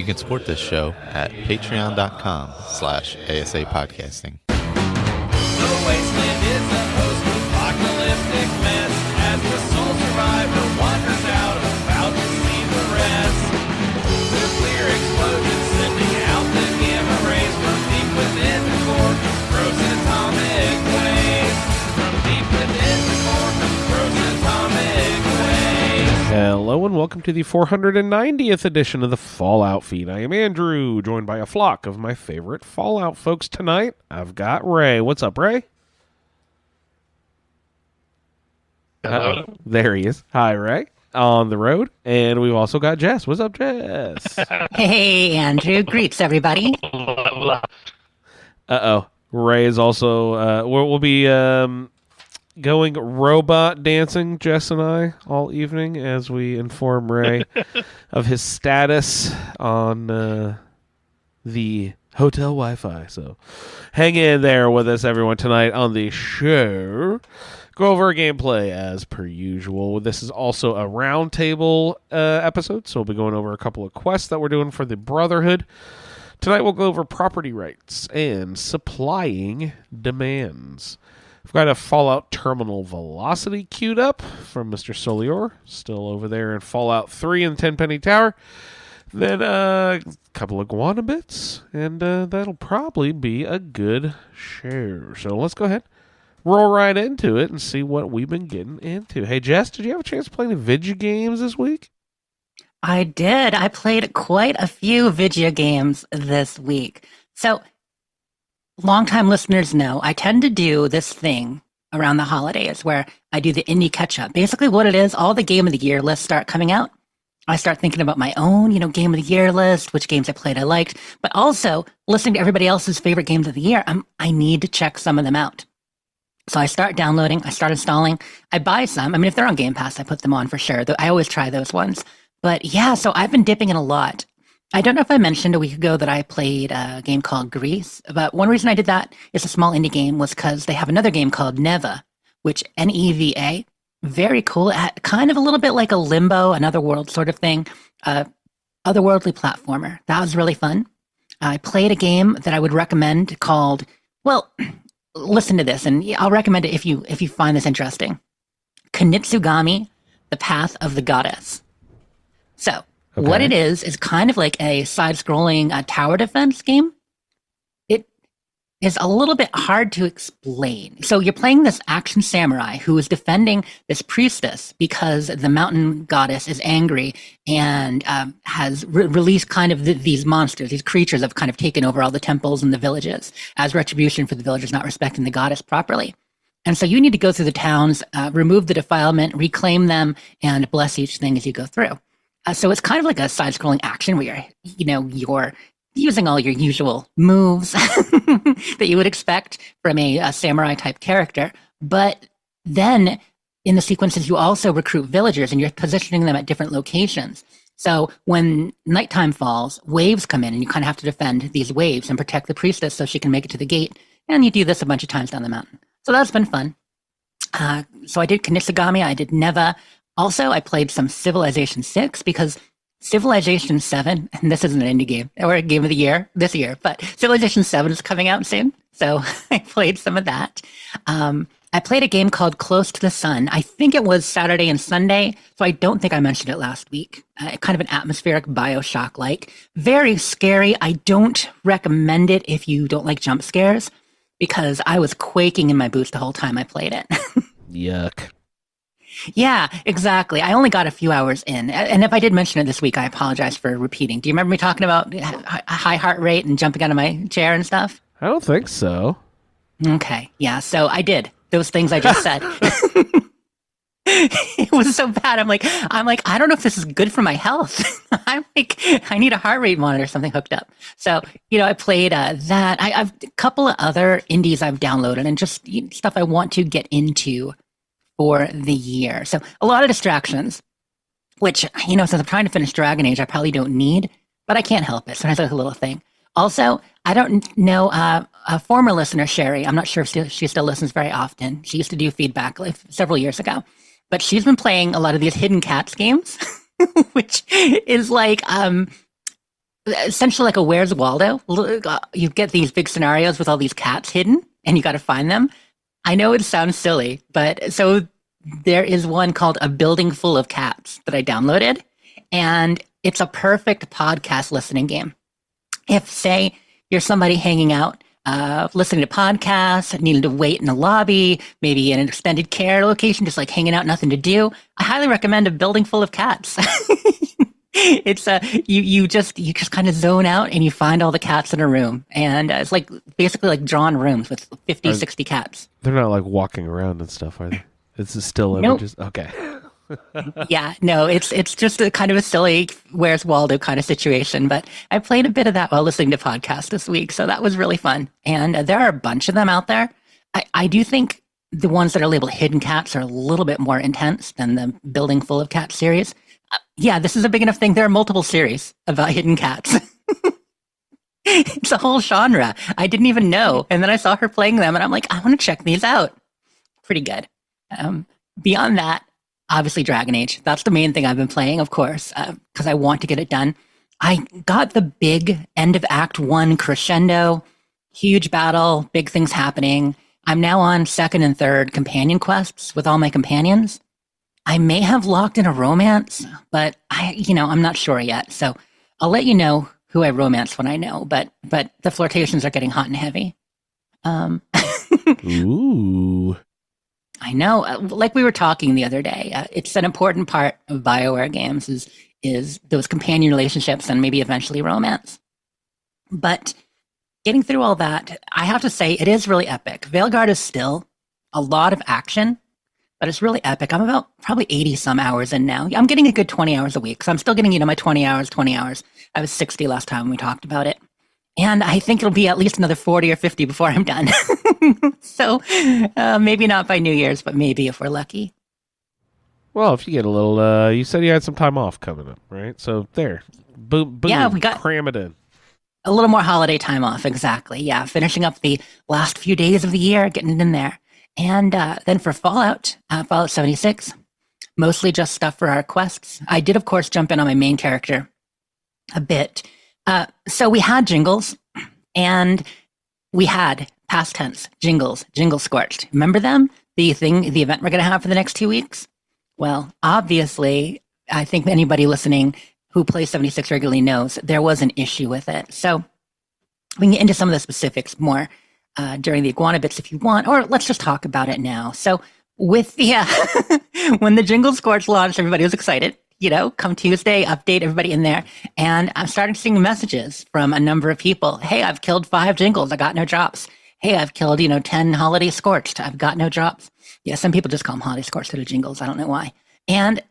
You can support this show at patreon.com/ASA podcasting. The wasteland is a post-apocalyptic mess as the sole survivor wanders out about to see the rest. Nuclear explosions sending out the gamma rays from deep within the core, frozen atomic waste. From deep within the core, frozen atomic waste. Hello and welcome to the 490th edition of the Fallout Feed. I am Andrew, joined by a flock of my favorite Fallout folks tonight. I've got Ray. What's up, Ray? Hello. There he is. Hi, Ray. On the road. And we've also got Jess. What's up, Jess? Hey, Andrew. Greets, everybody. Uh-oh. Ray is also... we'll be going robot dancing, Jess and I, all evening as we inform Ray of his status on the hotel Wi-Fi. So hang in there with us, everyone, tonight on the show. Go over gameplay as per usual. This is also a roundtable episode, so we'll be going over a couple of quests that we're doing for the Brotherhood. Tonight we'll go over property rights and supplying demands. We've got a Fallout Terminal Velocity queued up from Mr. Solior, still over there in Fallout 3 in the Tenpenny Tower. Then a couple of Guana bits, and that'll probably be a good share. So let's go ahead, roll right into it, and see what we've been getting into. Hey, Jess, did you have a chance to play any video games this week? I did. I played quite a few video games this week. So, longtime listeners know I tend to do this thing around the holidays where I do the indie catch-up. Basically what it is, all the Game of the Year lists start coming out. I start thinking about my own, Game of the Year list, which games I played I liked, but also listening to everybody else's favorite games of the year. I need to check some of them out. So I start downloading, I start installing, I buy some. I mean, if they're on Game Pass, I put them on for sure. I always try those ones. But yeah, so I've been dipping in a lot. I don't know if I mentioned a week ago that I played a game called Greece, but one reason I did that is a small indie game was because they have another game called Neva, which Neva, very cool, kind of a little bit like a Limbo, another world sort of thing, otherworldly platformer. That was really fun. I played a game that I would recommend called, well, listen to this, and I'll recommend it if you find this interesting. Kunitsugami, The Path of the Goddess. So, okay. What it is kind of like a side-scrolling tower defense game. It is a little bit hard to explain. So you're playing this action samurai who is defending this priestess because the mountain goddess is angry and has released kind of these monsters, these creatures have kind of taken over all the temples and the villages as retribution for the villagers not respecting the goddess properly. And so you need to go through the towns, remove the defilement, reclaim them, and bless each thing as you go through. So it's kind of like a side-scrolling action where you're using all your usual moves that you would expect from a samurai-type character. But then in the sequences, you also recruit villagers, and you're positioning them at different locations. So when nighttime falls, waves come in, and you kind of have to defend these waves and protect the priestess so she can make it to the gate. And you do this a bunch of times down the mountain. So that's been fun. So I did Kunitsugami, I did Neva. Also, I played some Civilization 6 because Civilization 7, and this isn't an indie game or a game of the year this year, but Civilization 7 is coming out soon. So I played some of that. I played a game called Close to the Sun. I think it was Saturday and Sunday, so I don't think I mentioned it last week. Kind of an atmospheric Bioshock-like. Very scary. I don't recommend it if you don't like jump scares because I was quaking in my boots the whole time I played it. Yuck. Yeah, exactly. I only got a few hours in. And if I did mention it this week, I apologize for repeating. Do you remember me talking about high heart rate and jumping out of my chair and stuff? I don't think so. Okay. Yeah, so I did. Those things I just said. It was so bad. I'm like, I don't know if this is good for my health. I'm like, I need a heart rate monitor or something hooked up. So, I played that. I've a couple of other indies I've downloaded and just stuff I want to get into for the year. So a lot of distractions, which, since I'm trying to finish Dragon Age, I probably don't need, but I can't help it. So it's like a little thing. Also, I don't know, a former listener, Sherry, I'm not sure if she still listens very often. She used to do feedback several years ago, but she's been playing a lot of these Hidden Cats games, which is like, essentially like a Where's Waldo. You get these big scenarios with all these cats hidden, and you got to find them. I know it sounds silly, but so there is one called A Building Full of Cats that I downloaded, and it's a perfect podcast listening game. If, say, you're somebody hanging out, listening to podcasts, needing to wait in the lobby, maybe in an extended care location, just like hanging out, nothing to do, I highly recommend A Building Full of Cats. It's you just kind of zone out and you find all the cats in a room, and it's like basically like drawn rooms with 50, 60 cats. They're not like walking around and stuff, are they? It's just still Nope. images. Okay. Yeah, no, it's just a kind of a silly Where's Waldo kind of situation. But I played a bit of that while listening to podcasts this week, so that was really fun. And there are a bunch of them out there. I do think the ones that are labeled Hidden Cats are a little bit more intense than the Building Full of Cats series. Yeah, this is a big enough thing. There are multiple series about hidden cats. It's a whole genre. I didn't even know. And then I saw her playing them, and I'm like, I want to check these out. Pretty good. Beyond that, obviously Dragon Age. That's the main thing I've been playing, of course, because I want to get it done. I got the big end of Act 1 crescendo, huge battle, big things happening. I'm now on second and third companion quests with all my companions. I may have locked in a romance, but I'm not sure yet. So I'll let you know who I romance when I know. But the flirtations are getting hot and heavy. Ooh. I know. Like we were talking the other day, it's an important part of BioWare games is those companion relationships and maybe eventually romance. But getting through all that, I have to say it is really epic. Veilguard is still a lot of action. But it's really epic. I'm about probably 80 some hours in now. I'm getting a good 20 hours a week. So I'm still getting, my 20 hours. I was 60 last time we talked about it. And I think it'll be at least another 40 or 50 before I'm done. So maybe not by New Year's, but maybe if we're lucky. Well, if you get a little, you said you had some time off coming up, right? So there, boom, Yeah, we got cram it in. a little more holiday time off. Exactly. Yeah. Finishing up the last few days of the year, getting it in there. And then for Fallout 76, mostly just stuff for our quests. I did, of course, jump in on my main character a bit. So we had jingles, and we had past tense jingles, jingle scorched. Remember them? The event we're going to have for the next 2 weeks? Well, obviously, I think anybody listening who plays 76 regularly knows there was an issue with it. So we can get into some of the specifics more during the Iguana bits if you want, or let's just talk about it now. So with the when the Jingle Scorch launched, everybody was excited. Come Tuesday, update everybody in there. And I'm starting seeing messages from a number of people. Hey, I've killed 5 jingles. I got no drops. Hey, I've killed, 10 holiday scorched. I've got no drops. Yeah, some people just call them holiday scorched to jingles. I don't know why. And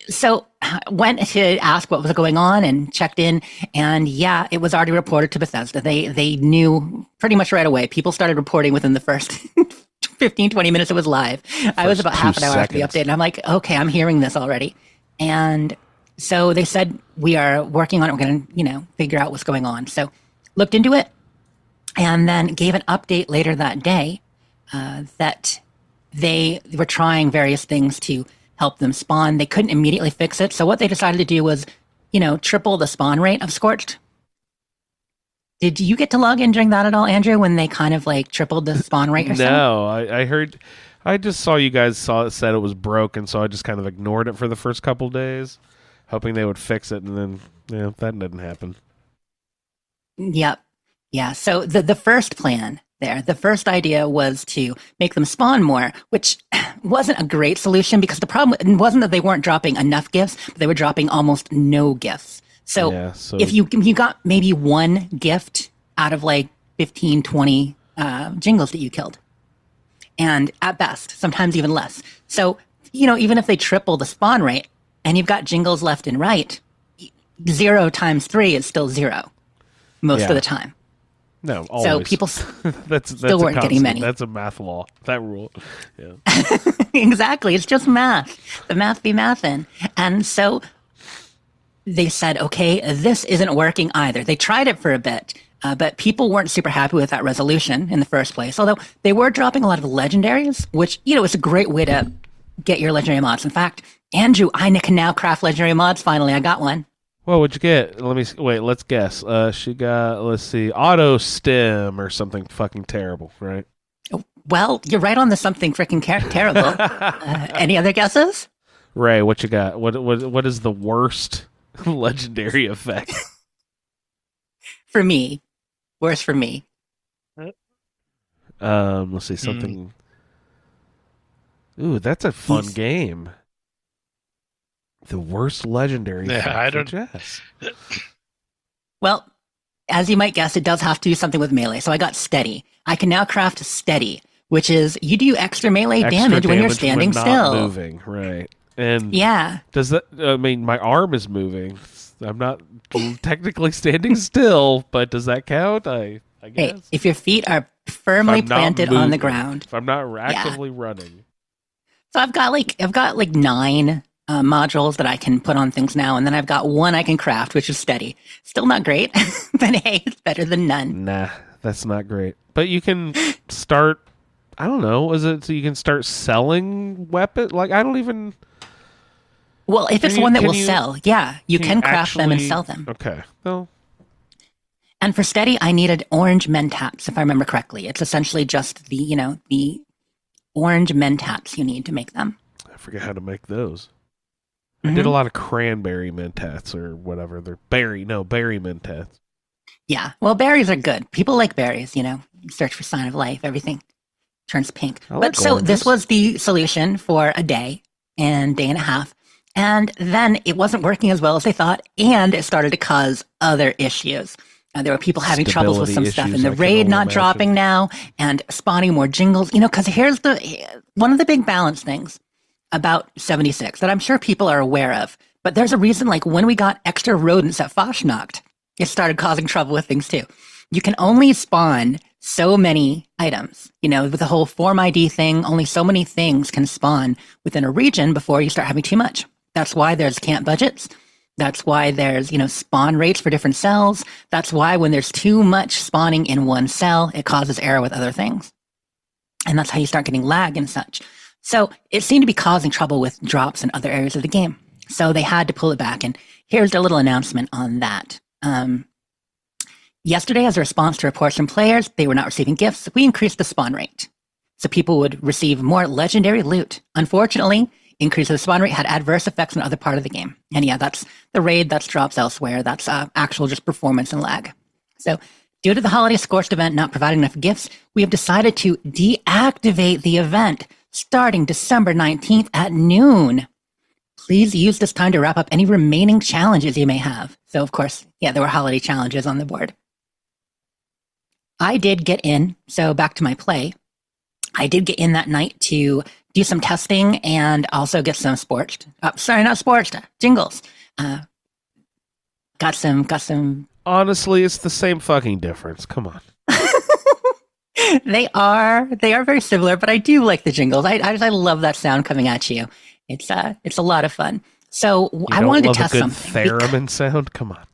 so I went to ask what was going on and checked in. And yeah, it was already reported to Bethesda. They knew pretty much right away. People started reporting within the first 15, 20 minutes it was live. I was about half an hour after the update. And I'm like, okay, I'm hearing this already. And so they said, we are working on it. We're going to, figure out what's going on. So looked into it and then gave an update later that day that they were trying various things to help them spawn. They couldn't immediately fix it. So what they decided to do was, triple the spawn rate of Scorched. Did you get to log in during that at all, Andrew, when they kind of like tripled the spawn rate or something? No, I heard, I just saw you guys said it was broken, so I just kind of ignored it for the first couple days, hoping they would fix it, and then, that didn't happen. Yep. Yeah, so the first plan there, the first idea was to make them spawn more, which wasn't a great solution because the problem wasn't that they weren't dropping enough gifts, but they were dropping almost no gifts. So, if you got maybe one gift out of like 15, 20 jingles that you killed, and at best, sometimes even less. So, even if they triple the spawn rate and you've got jingles left and right, 0 times 3 is still 0 most of the time. No, always. So people that's still weren't getting many. That's a math law. That rule. Yeah. Exactly. It's just math. The math be mathin'. And so they said, okay, this isn't working either. They tried it for a bit, but people weren't super happy with that resolution in the first place. Although they were dropping a lot of legendaries, which, is a great way to get your legendary mods. In fact, Andrew, I can now craft legendary mods. Finally, I got one. What would you get? Wait. Let's guess. She got. Let's see. Auto stim or something fucking terrible, right? Well, you're right on the something freaking terrible. Any other guesses? Ray, what you got? What is the worst legendary effect? For me, worse for me. Let's see something. Ooh, that's a fun game. The worst legendary. Yeah, I don't. Jess. Well, as you might guess, it does have to do something with melee. So I got steady. I can now craft steady, which is you do extra melee damage when you're standing not still. Moving, right? And yeah, does that? I mean, my arm is moving. I'm not technically standing still, but does that count? I guess. Hey, if your feet are firmly planted on the ground, if I'm not actively running. So I've got like 9 modules that I can put on things now, and then I've got one I can craft, which is steady. Still not great, but hey, it's better than none. Nah, that's not great. But you can start. I don't know. Is it so you can start selling weapons? Like I don't even. Well, if it's one that will sell, yeah, you can craft them and sell them. Okay. Well. And for steady, I needed orange mentats, if I remember correctly. It's essentially just the orange mentats you need to make them. I forget how to make those. I did a lot of cranberry mentats or whatever. They're berry mentats. Yeah. Well, berries are good. People like berries, You search for sign of life, everything turns pink. But so this was the solution for a day and a half. And then it wasn't working as well as they thought, and it started to cause other issues. There were people having troubles with some stuff, and the raid not dropping now, and spawning more jingles. Because here's one of the big balance things about 76 that I'm sure people are aware of. But there's a reason, like when we got extra rodents at Fashnacht, it started causing trouble with things too. You can only spawn so many items. With the whole form ID thing, only so many things can spawn within a region before you start having too much. That's why there's camp budgets. That's why there's, spawn rates for different cells. That's why when there's too much spawning in one cell, it causes error with other things. And that's how you start getting lag and such. So it seemed to be causing trouble with drops in other areas of the game. So they had to pull it back. And here's their little announcement on that. Yesterday, as a response to reports from players, they were not receiving gifts. We increased the spawn rate. So people would receive more legendary loot. Unfortunately, increase of the spawn rate had adverse effects on other part of the game. And yeah, that's the raid, that's drops elsewhere, that's actual just performance and lag. So due to the Holiday Scorched event not providing enough gifts, we have decided to deactivate the event starting December 19th at noon. Please use this time to wrap up any remaining challenges you may have. So of course, yeah, there were holiday challenges on the board. I did get in, so back to my play. I did get in that night to do some testing and also get some jingles. Got some. Honestly, it's the same fucking difference. Come on. They are very similar, but I do like the jingles. I love that sound coming at you. It's a lot of fun. So I wanted to test something. Theremin sound. Come on.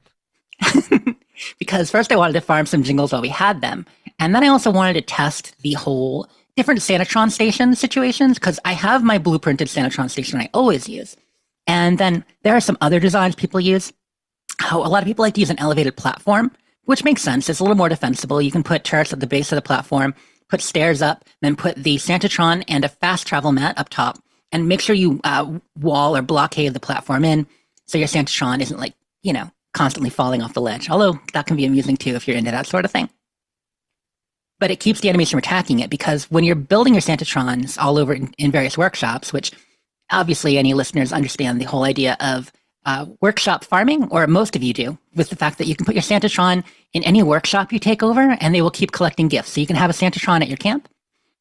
Because first I wanted to farm some jingles while we had them, and then I also wanted to test the whole different Santatron station situations, because I have my blueprinted Santatron station I always use. And then there are some other designs people use. How a lot of people like to use an elevated platform, which makes sense. It's a little more defensible. You can put turrets at the base of the platform, put stairs up, then put the Santatron and a fast travel mat up top, and make sure you wall or blockade the platform in, so your Santatron isn't constantly falling off the ledge. Although that can be amusing too if you're into that sort of thing. But it keeps the enemies from attacking it, because when you're building your Santatrons all over in various workshops, which obviously any listeners understand the whole idea of workshop farming, or most of you do, with the fact that you can put your Santatron in any workshop you take over and they will keep collecting gifts. So you can have a Santatron at your camp,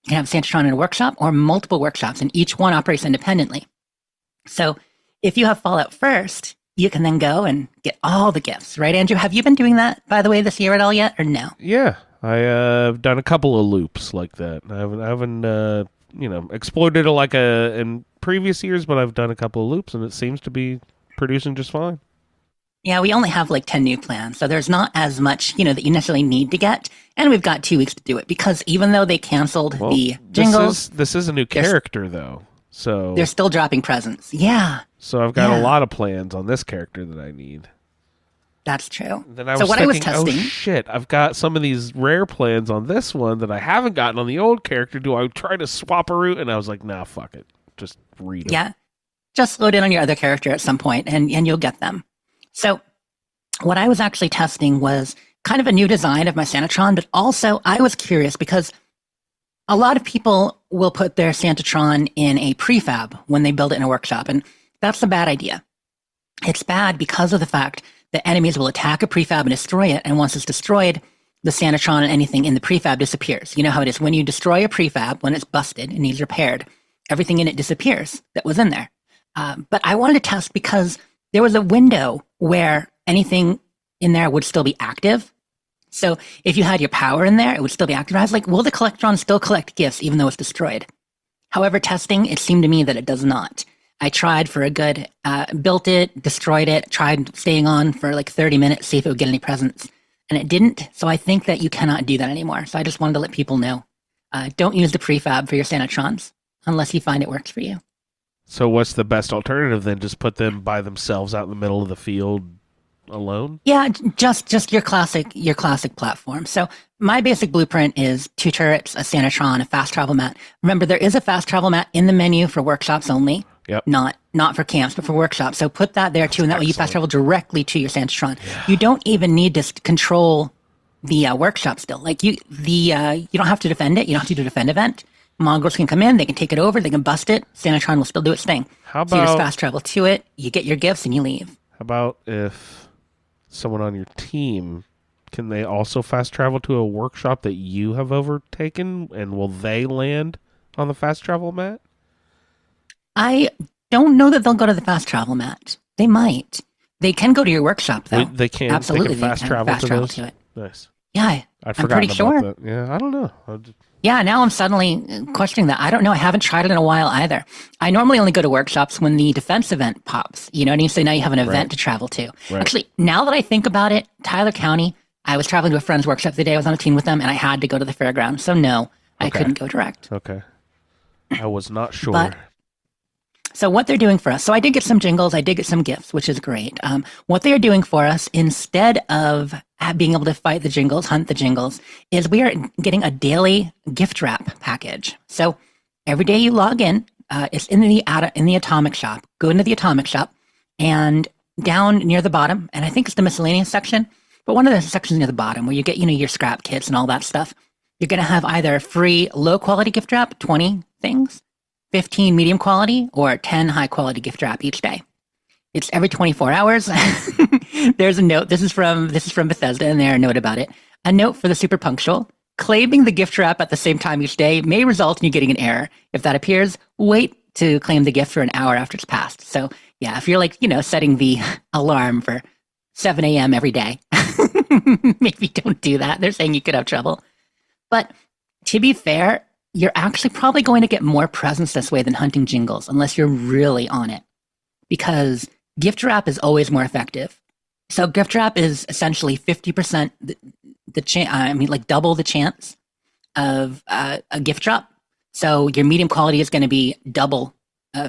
you can have a Santatron in a workshop, or multiple workshops, and each one operates independently. So if you have Fallout first, you can then go and get all the gifts. Right, Andrew? Have you been doing that, by the way, this year at all yet, or no? Yeah. I've done a couple of loops like that. I haven't exploited it like in previous years, but I've done a couple of loops, and it seems to be producing just fine. Yeah, we only have 10 new plans, so there's not as much, that you necessarily need to get, and we've got 2 weeks to do it, because even though they canceled the jingles... This is a new character, though, so... They're still dropping presents, yeah. So I've got a lot of plans on this character that I need. That's true. Then I So was what thinking, I was testing, oh shit, I've got some of these rare plans on this one that I haven't gotten on the old character. Do I try to swap a route? And I was like, nah, fuck it. Just read them. yeah, just load in on your other character at some point and you'll get them. So what I was actually testing was kind of a new design of my Santatron, but also I was curious because a lot of people will put their Santatron in a prefab when they build it in a workshop, and that's a bad idea. It's bad because of the fact that enemies will attack a prefab and destroy it, and once it's destroyed, the Santatron and anything in the prefab disappears. You know how it is. When you destroy a prefab, when it's busted and needs repaired, everything in it disappears that was in there. But I wanted to test because there was a window where anything in there would still be active. So if you had your power in there, it would still be active. I was like, will the Collectron still collect gifts even though it's destroyed? However, testing, it seemed to me that it does not. I tried for a good, built it, destroyed it, tried staying on for like 30 minutes, see if it would get any presents. And it didn't. So I think that you cannot do that anymore. So I just wanted to let people know. Don't use the prefab for your Sanatrons unless you find it works for you. So what's the best alternative then? Just put them by themselves out in the middle of the field alone? Yeah, just your classic platform. So my basic blueprint is 2 turrets, a Santatron, a fast travel mat. Remember, there is a fast travel mat in the menu for workshops only. Yep. Not for camps, but for workshops. So put that there too, and that way you fast travel directly to your Santatron. Yeah. You don't even need to control the workshop still. Like you don't have to defend it. You don't have to do a defend event. Mongrels can come in, they can take it over, they can bust it. Santatron will still do its thing. How about so you just fast travel to it, you get your gifts, and you leave. How about if someone on your team, can they also fast travel to a workshop that you have overtaken, and will they land on the fast travel mat? I don't know that they'll go to the fast travel mat. They might. They can go to your workshop, though. They can. Absolutely, they can fast travel to it. Nice. Yeah, I'm pretty sure. That. Yeah, I don't know. Yeah, now I'm suddenly questioning that. I don't know. I haven't tried it in a while either. I normally only go to workshops when the defense event pops. You know what I mean? So now you have an event to travel to. Right. Actually, now that I think about it, Tyler County, I was traveling to a friend's workshop the day I was on a team with them, and I had to go to the fairground. So no, I couldn't go direct. Okay. I was not sure. So what they're doing for us, so I did get some jingles, I did get some gifts, which is great. What they are doing for us, instead of being able to fight the jingles, hunt the jingles, is we are getting a daily gift wrap package. So every day you log in, it's in the Atomic Shop. Go into the Atomic Shop, and down near the bottom, and I think it's the miscellaneous section, but one of the sections near the bottom where you get, your scrap kits and all that stuff, you're going to have either a free low-quality gift wrap, 20 things, 15 medium quality, or 10 high quality gift wrap each day. It's every 24 hours. There's a note. This is from Bethesda, and there's a note about it. A note for the super punctual. Claiming the gift wrap at the same time each day may result in you getting an error. If that appears, wait to claim the gift for an hour after it's passed. So yeah, if you're setting the alarm for 7 a.m. every day, maybe don't do that. They're saying you could have trouble. But to be fair, you're actually probably going to get more presents this way than hunting jingles, unless you're really on it. Because gift wrap is always more effective. So gift wrap is essentially 50% double the chance of a gift drop. So your medium quality is going to be double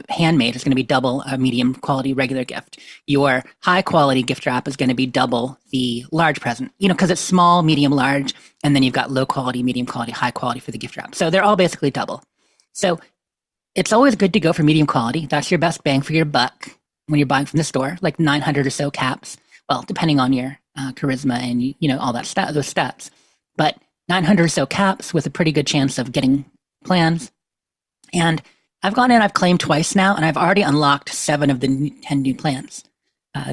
handmade is going to be double a medium quality regular gift. Your high quality gift wrap is going to be double the large present, because it's small, medium, large, and then you've got low quality, medium quality, high quality for the gift wrap. So they're all basically double. So it's always good to go for medium quality. That's your best bang for your buck when you're buying from the store, like 900 or so caps. Well, depending on your charisma and all that those stats, but 900 or so caps with a pretty good chance of getting plans. And I've gone in, I've claimed twice now, and I've already unlocked 7 of the 10 new plans.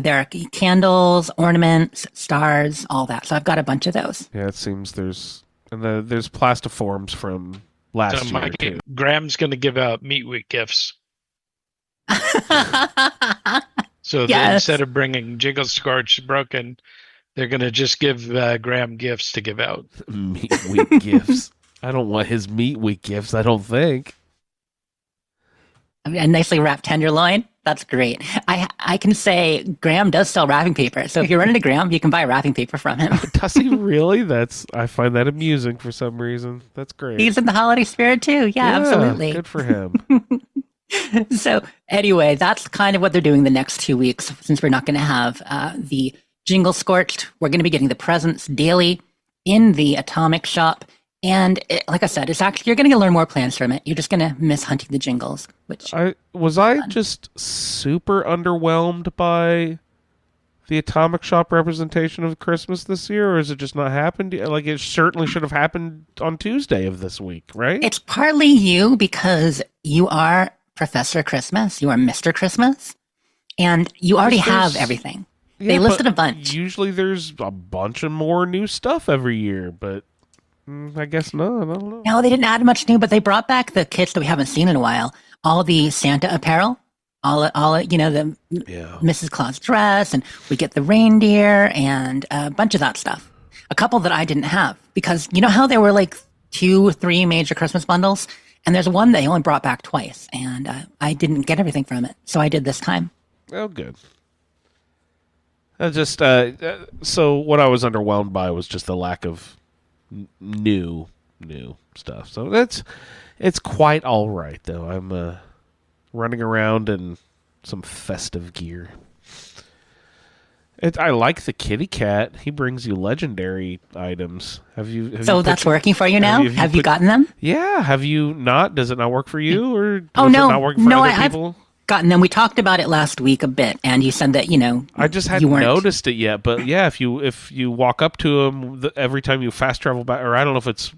There are candles, ornaments, stars, all that. So I've got a bunch of those. Yeah, it seems there's plastiforms from last year. Too. Graham's going to give out Meat Week gifts. So instead of bringing Jingle Scorch Broken, they're going to just give Graham gifts to give out. Meat Week gifts. I don't want his Meat Week gifts, I don't think. A nicely wrapped tenderloin. That's great. I can say Graham does sell wrapping paper. So if you run into Graham, you can buy wrapping paper from him. Does he really? I find that amusing for some reason. That's great. He's in the holiday spirit too. Yeah, absolutely. Good for him. So anyway, that's kind of what they're doing the next 2 weeks, since we're not going to have the Jingle Scorched. We're going to be getting the presents daily in the Atomic Shop. And like I said, it's actually, you're going to learn more plans from it. You're just going to miss hunting the jingles. Which I just super underwhelmed by the Atomic Shop representation of Christmas this year, or has it just not happened? Like, it certainly should have happened on Tuesday of this week, right? It's partly you because you are Professor Christmas. You are Mr. Christmas. And you already have everything. Yeah, they listed a bunch. Usually there's a bunch of more new stuff every year, but I guess not. I don't know. No, they didn't add much new, but they brought back the kits that we haven't seen in a while. All the Santa apparel, all the Mrs. Claus dress, and we get the reindeer and a bunch of that stuff. A couple that I didn't have because you know how there were like 2-3 major Christmas bundles, and there's one they only brought back twice, and I didn't get everything from it, so I did this time. Oh, good. So what I was underwhelmed by was just the lack of new stuff. So it's quite all right though. I'm running around in some festive gear. I like the kitty cat. He brings you legendary items. So that's working for you now? Have you gotten them? Yeah. Have you not? Does it not work for you, or no, it not working for other people? Gotten them. We talked about it last week a bit, and you said that I just hadn't noticed it yet. But yeah, if you walk up to them every time you fast travel back, or I don't know if it's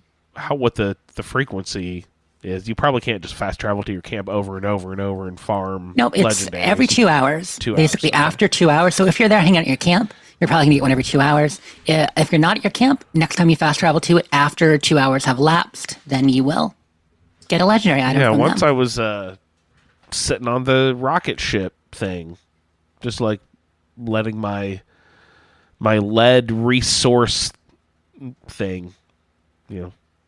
what the frequency is. You probably can't just fast travel to your camp over and over and over and farm. No, it's every 2 hours. Basically, okay. After 2 hours. So if you're there hanging out at your camp, you're probably gonna get one every 2 hours. If you're not at your camp, next time you fast travel to it after 2 hours have lapsed, then you will get a legendary item. Yeah, from once them. I was sitting on the rocket ship thing, just like letting my lead resource thing,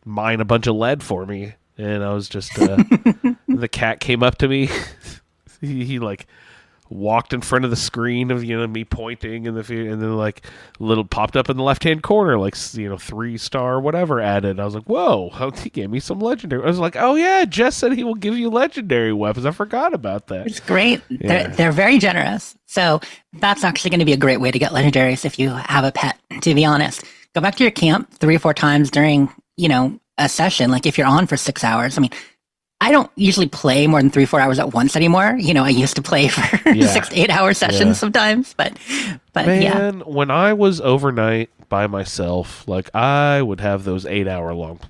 mine a bunch of lead for me, and I was just the cat came up to me. he like walked in front of the screen of me pointing, and then like little popped up in the left hand corner like 3-star whatever added. I was like, whoa, he gave me some legendary. I was like, oh yeah, Jess said he will give you legendary weapons. I forgot about that. It's great. Yeah. They're very generous. So that's actually going to be a great way to get legendaries if you have a pet, to be honest. Go back to your camp 3 or 4 times during a session. Like if you're on for 6 hours, I mean, I don't usually play more than 3-4 hours at once anymore. I used to play for 6 to 8 hour sessions sometimes, but man, yeah. When I was overnight by myself, like I would have those 8-hour long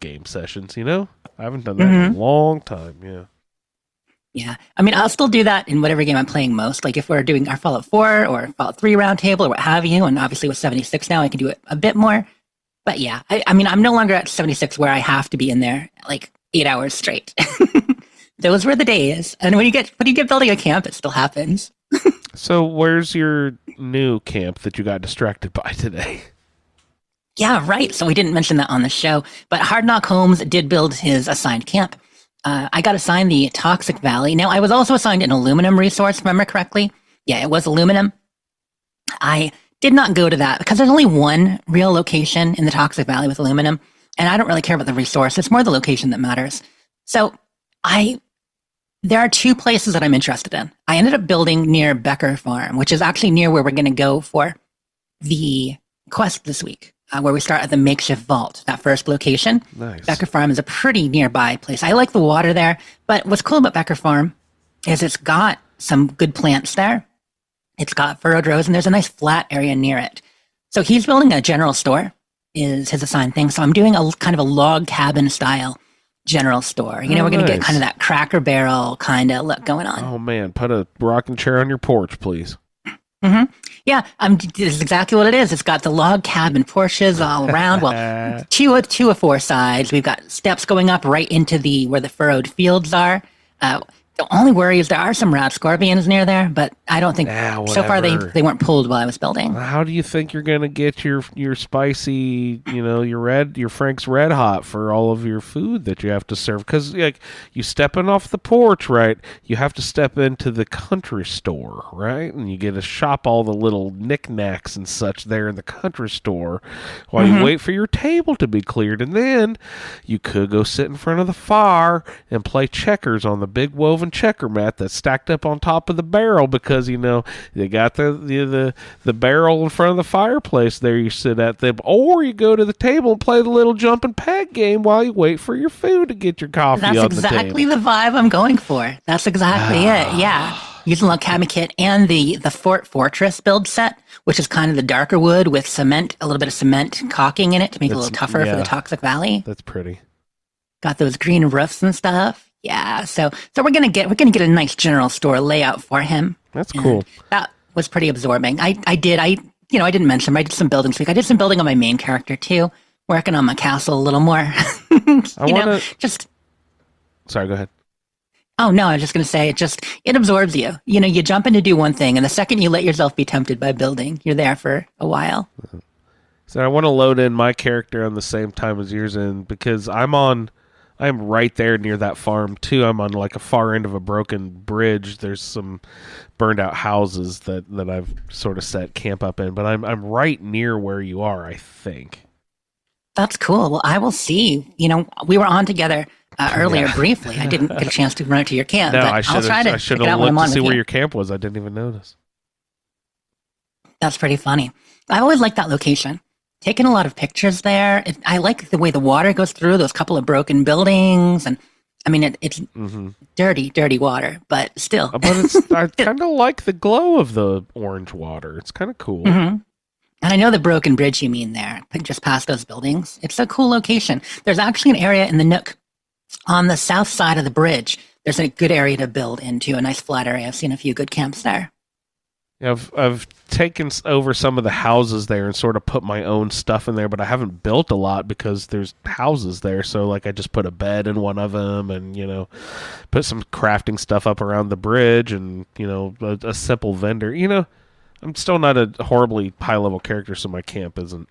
game sessions. I haven't done that in a long time. Yeah. Yeah. I mean, I'll still do that in whatever game I'm playing most. Like if we're doing our Fallout 4 or Fallout 3 Roundtable or what have you, and obviously with 76 now, I can do it a bit more. But yeah, I mean, I'm no longer at 76 where I have to be in there like 8 hours straight. Those were the days. And when you get building a camp, it still happens. So where's your new camp that you got distracted by today? Yeah, right. So we didn't mention that on the show, but Hard Knock Holmes did build his assigned camp. I got assigned the Toxic Valley. Now, I was also assigned an aluminum resource, if I remember correctly. Yeah, it was aluminum. I did not go to that because there's only one real location in the Toxic Valley with aluminum, and I don't really care about the resource. It's more the location that matters. So there are 2 places that I'm interested in. I ended up building near Becker Farm, which is actually near where we're going to go for the quest this week, where we start at the makeshift vault, that first location. Nice. Becker Farm is a pretty nearby place. I like the water there, but what's cool about Becker Farm is it's got some good plants there. It's got furrowed rows, and there's a nice flat area near it. So he's building a general store, is his assigned thing. So I'm doing a kind of a log cabin style general store. We're going to get kind of that Cracker Barrel kind of look going on. Oh man, put a rocking chair on your porch, please. Mm-hmm. Yeah, this is exactly what it is. It's got the log cabin porches all around. Well, two of 4 sides. We've got steps going up right into where the furrowed fields are. The only worry is there are some rat scorpions near there, but I don't think so far they weren't pulled while I was building. How do you think you're gonna get your spicy, your Frank's Red Hot for all of your food that you have to serve? Because like you stepping off the porch, right? You have to step into the country store, right? And you get to shop all the little knickknacks and such there in the country store while you wait for your table to be cleared, and then you could go sit in front of the fire and play checkers on the big woven woven checker mat that's stacked up on top of the barrel because you got the barrel in front of the fireplace there you sit at them, or you go to the table and play the little jump and peg game while you wait for your food to get your coffee That's on the table. exactly the vibe I'm going for. That's exactly it. Yeah. Using the cabinet kit and the Fort Fortress build set, which is kind of the darker wood with cement, a little bit of cement caulking in it to make it a little tougher for the Toxic Valley. That's pretty. Got those green roofs and stuff. Yeah. So we're gonna get a nice general store layout for him. That's cool. That was pretty absorbing. I didn't mention, but I did some building this week. I did some building on my main character too, working on my castle a little more. Sorry, go ahead. Oh, no, I was just going to say it absorbs you. You jump in to do one thing, and the second you let yourself be tempted by building, you're there for a while. So I want to load in my character on the same time as yours in because I'm right there near that farm too. I'm on like a far end of a broken bridge. There's some burned out houses that I've sort of set camp up in, but I'm right near where you are, I think. That's cool. Well, I will see. We were on together earlier briefly. I didn't get a chance to run it to your camp. No, but I should have looked to see where your camp was. I didn't even notice. That's pretty funny. I always liked that location. Taking a lot of pictures there. I like the way the water goes through those couple of broken buildings, and I mean it's dirty water, but still. But I kind of like the glow of the orange water. It's kind of cool. Mm-hmm. And I know the broken bridge you mean there, just past those buildings. It's a cool location. There's actually an area in the nook on the south side of the bridge. There's a good area to build into, a nice flat area. I've seen a few good camps there. Yeah, I've taken over some of the houses there and sort of put my own stuff in there, but I haven't built a lot because there's houses there. So like I just put a bed in one of them and, put some crafting stuff up around the bridge and, a simple vendor. I'm still not a horribly high-level character, so my camp isn't,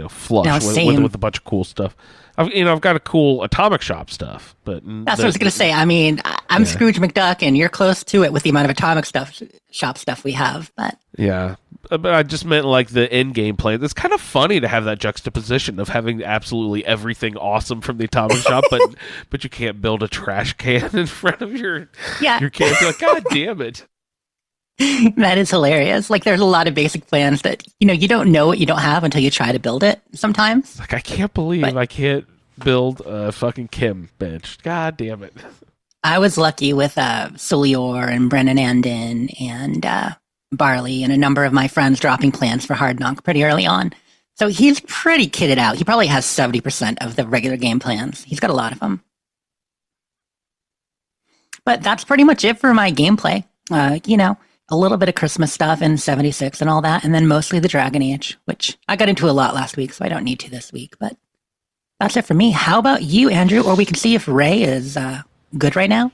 flush with a bunch of cool stuff. I've got a cool atomic shop stuff, but that's what I was going to say. I mean, I'm Scrooge McDuck, and you're close to it with the amount of atomic shop stuff we have. But yeah, but I just meant like the in-game play. It's kind of funny to have that juxtaposition of having absolutely everything awesome from the atomic shop, but you can't build a trash can in front of your camp. You're like, God damn it. That is hilarious. Like, there's a lot of basic plans that, you don't know what you don't have until you try to build it sometimes. Like, I can't believe I can't build a fucking chem bench. God damn it. I was lucky with Solior and Brennan Andon and Barley and a number of my friends dropping plans for Hard Knock pretty early on. So he's pretty kitted out. He probably has 70% of the regular game plans. He's got a lot of them. But that's pretty much it for my gameplay. A little bit of Christmas stuff in 76 and all that, and then mostly the Dragon Age, which I got into a lot last week, so I don't need to this week. But that's it for me. How about you, Andrew? Or we can see if Ray is good right now.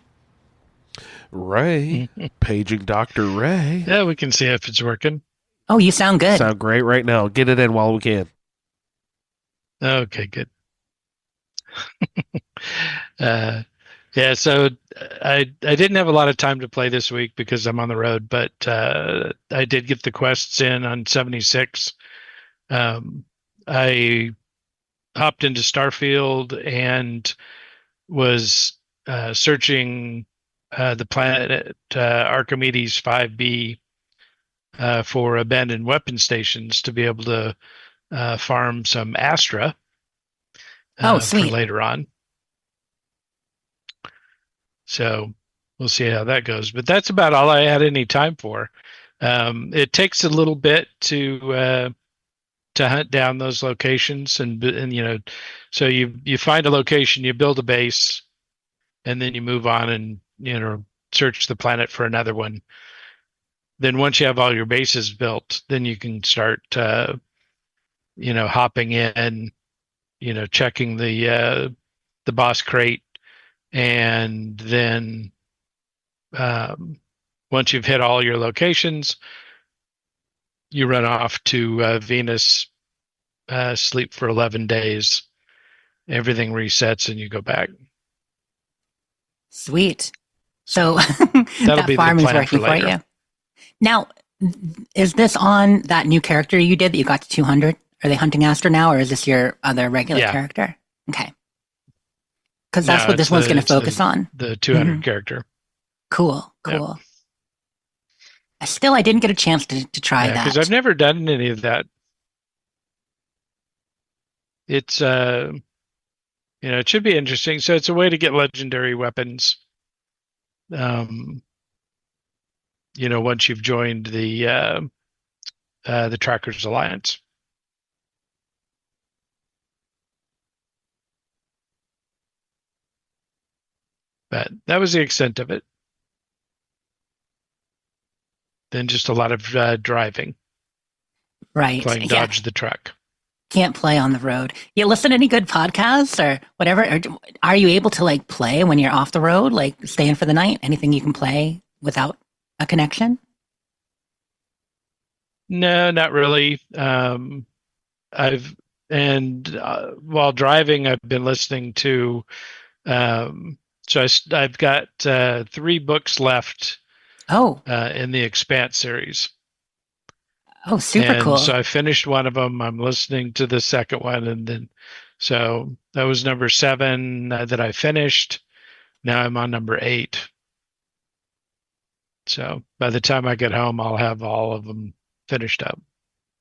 Ray? Paging Dr. Ray. Yeah, we can see if it's working. Oh, you sound good. Sound great right now. Get it in while we can. Okay, good. Yeah, so I didn't have a lot of time to play this week because I'm on the road, but I did get the quests in on 76. I hopped into Starfield and was searching the planet Archimedes 5b for abandoned weapon stations to be able to farm some Astra sweet. for later on. So we'll see how that goes. But that's about all I had any time for. It takes a little bit to hunt down those locations, and so you find a location, you build a base, and then you move on and search the planet for another one. Then once you have all your bases built, then you can start hopping in, checking the boss crate. And then once you've hit all your locations, you run off to Venus, sleep for 11 days. Everything resets and you go back. Sweet. So that'll be farm the is plan working for you. Now, is this on that new character you did that you got to 200? Are they hunting Astra now, or is this your other regular character? Okay. Because that's what this one's going to focus on. The 200 character. Cool. I didn't get a chance to try that. Because I've never done any of that. It's it should be interesting. So it's a way to get legendary weapons. Once you've joined the Trackers Alliance. But that was the extent of it. Then just a lot of driving. Right. Playing Dodge the Truck. Can't play on the road. You listen to any good podcasts or whatever? Or are you able to play when you're off the road, staying for the night? Anything you can play without a connection? No, not really. While driving, I've been listening to. I've got 3 books left. Oh. In the Expanse series. Oh, super cool. So I finished one of them. I'm listening to the second one. So that was number 7 that I finished. Now I'm on number 8. So by the time I get home, I'll have all of them finished up.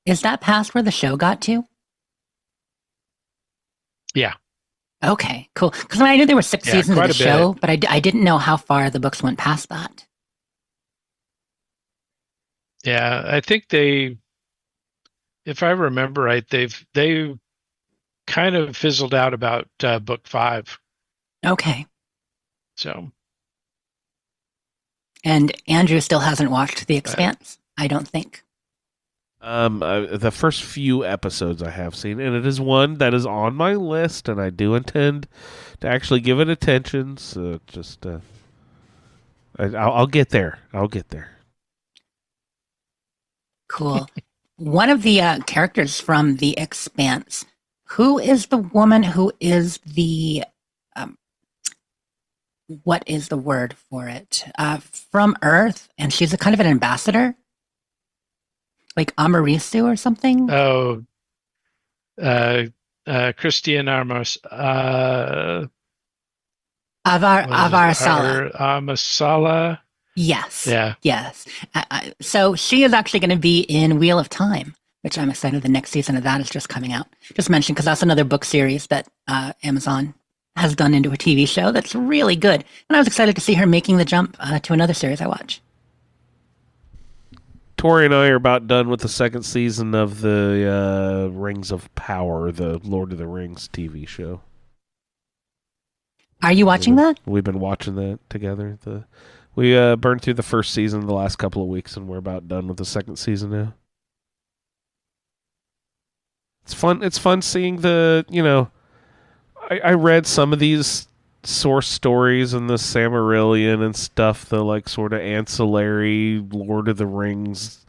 Is that past where the show got to? Yeah. Okay, cool. Because I knew there were 6 seasons of the show, but I didn't know how far the books went past that. Yeah, I think if I remember right, they kind of fizzled out about book 5. Okay. So. And Andrew still hasn't watched The Expanse, I don't think. The first few episodes I have seen, and it is one that is on my list, and I do intend to actually give it attention. So just, I'll get there. I'll get there. Cool. One of the characters from The Expanse, who is the woman who is the, what is the word for it? From Earth, and she's a kind of an ambassador? Like Amarisu or something? Oh, Christian Armas. Avarsala. Amasala. Yes. Yeah. Yes. So she is actually going to be in Wheel of Time, which I'm excited the next season of that is just coming out. Just mentioned because that's another book series that Amazon has done into a TV show that's really good. And I was excited to see her making the jump to another series I watch. Tori and I are about done with the second season of the Rings of Power, the Lord of the Rings TV show. Are you watching that? We've been watching that together. We burned through the first season the last couple of weeks, and we're about done with the second season now. It's fun. It's fun seeing I read some of these source stories in the Silmarillion and stuff, the sort of ancillary Lord of the Rings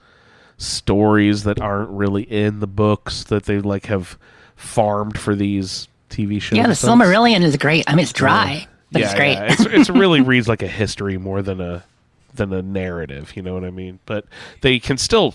stories that aren't really in the books that they have farmed for these TV shows. Yeah, the Silmarillion is great. I mean, it's dry, but it's great. Yeah. It's really reads like a history more than a narrative. You know what I mean? But they can still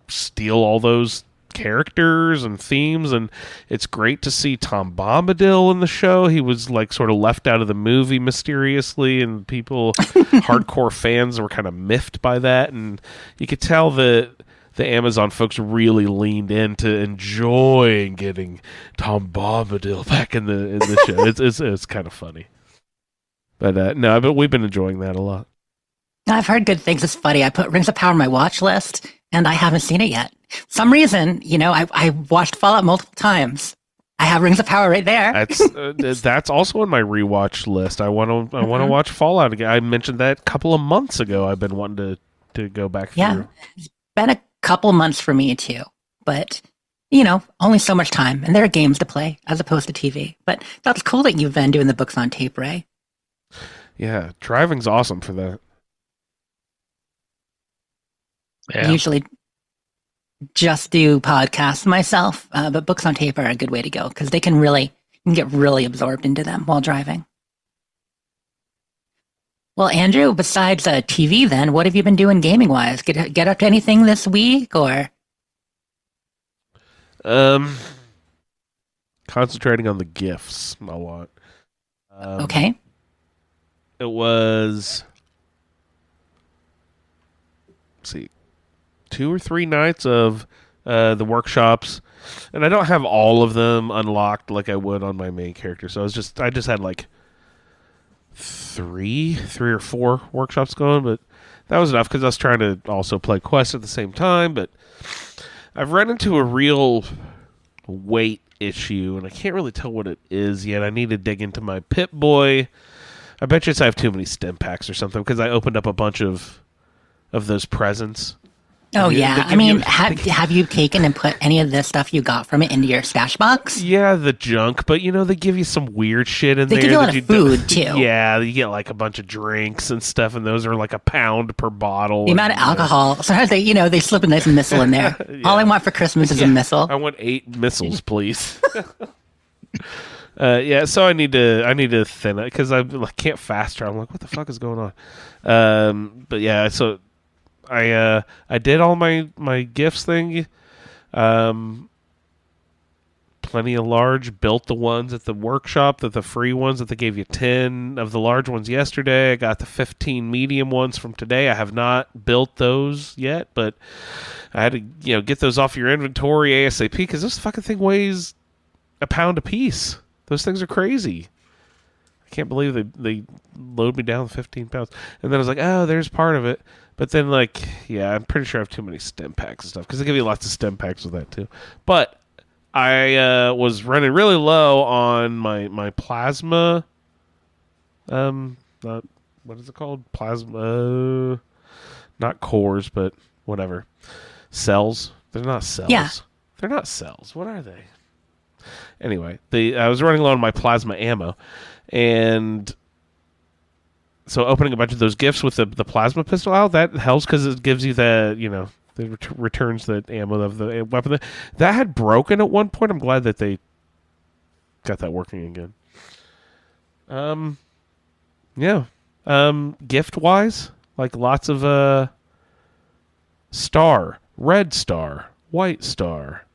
steal all those characters and themes, and it's great to see Tom Bombadil in the show. He was sort of left out of the movie mysteriously, and people hardcore fans were kind of miffed by that, and you could tell that the Amazon folks really leaned into enjoying getting Tom Bombadil back in the show. It's kind of funny, but we've been enjoying that a lot. I've heard good things. It's funny. I put Rings of Power on my watch list, and I haven't seen it yet. Some reason, I watched Fallout multiple times. I have Rings of Power right there. That's also on my rewatch list. I want to watch Fallout again. I mentioned that a couple of months ago. I've been wanting to go back through. Yeah, it's been a couple months for me too, but only so much time, and there are games to play as opposed to TV. But that's cool that you've been doing the books on tape, Ray. Yeah, driving's awesome for that. Yeah. I usually just do podcasts myself, but books on tape are a good way to go because you can get really absorbed into them while driving. Well, Andrew, besides TV, then what have you been doing gaming wise? Get up to anything this week or? Concentrating on the gifts a lot. Okay. It was, let's see, 2 or 3 nights of the workshops, and I don't have all of them unlocked like I would on my main character. So I just had like three or four workshops going, but that was enough because I was trying to also play quests at the same time. But I've run into a real weight issue, and I can't really tell what it is yet. I need to dig into my Pip-Boy. I bet you I have too many stim packs or something because I opened up a bunch of those presents. Oh, They yeah. give I mean, you- have you taken and put any of the stuff you got from it into your stash box? Yeah, the junk, but they give you some weird shit in They there. give you a lot that of don't- food, too. Yeah, you get like a bunch of drinks and stuff, and those are like £1 per bottle. The amount of alcohol. Sometimes they slip a nice missile in there. All I want for Christmas is a missile. I want 8 missiles, please. So I need to thin it because I can't fast travel. I'm like, what the fuck is going on? But yeah, so I did all my gifts thing. Plenty of large. Built the ones at the workshop, the free ones that they gave you 10 of the large ones yesterday. I got the 15 medium ones from today. I have not built those yet, but I had to get those off your inventory ASAP because this fucking thing weighs £1 a piece. Those things are crazy. I can't believe they load me down 15 pounds. And then I was like, oh, there's part of it. But then, I'm pretty sure I have too many stim packs and stuff because they give you lots of stim packs with that too. But I was running really low on my plasma. Not what is it called? Plasma, not cores, but whatever. Cells. They're not cells. Yeah. They're not cells. What are they? Anyway, I was running low on my plasma ammo, and so opening a bunch of those gifts with the plasma pistol out, that helps because it gives you the returns the ammo of the weapon. That had broken at one point. I'm glad that they got that working again. Gift wise, like lots of star, red star, white star,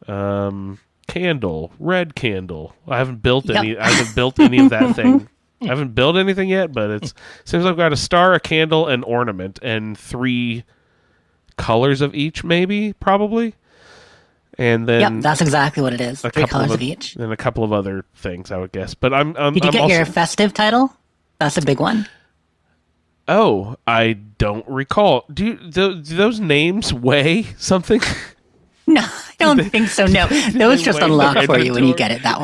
candle, red candle. I haven't built any. I haven't built any of that thing. I haven't built anything yet, but it seems like I've got a star, a candle, an ornament, and 3 colors of each, probably. And then That's exactly what it is. 3 colors of each. and a couple of other things, I would guess. But I'm Did you I'm get also, your festive title? That's a big one. Oh, I don't recall. Do those names weigh something? No, I don't think so. No, those just weigh unlock their for you when you inventory? get it. That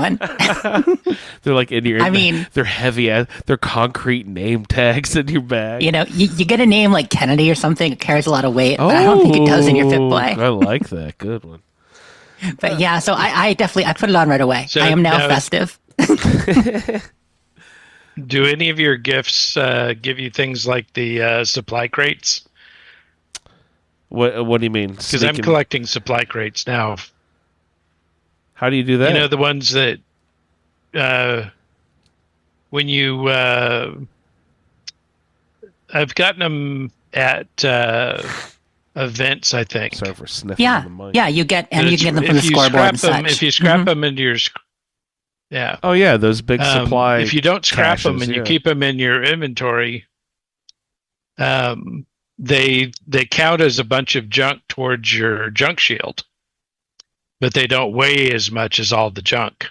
one. They're like in your. I mean- they're heavy. They're concrete name tags in your bag. You get a name like Kennedy or something. It carries a lot of weight. But I don't think it does in your Pip-Boy. I like that. Good one. But yeah, so I definitely I put it on right away. So I am now now- festive. Do any of your gifts give you things like the supply crates? What do you mean? Because I'm collecting supply crates now. How do you do that? You know, the ones that when you I've gotten them at events, I think. Sorry for sniffing Yeah, the mic. yeah. You get But you can get them from the if you scoreboard scrap and them, such. if you scrap Mhm. them into your yeah. Oh yeah, those big supply. If you don't scrap them caches, and you yeah. keep them in your inventory, they count as a bunch of junk towards your junk shield, but they don't weigh as much as all the junk.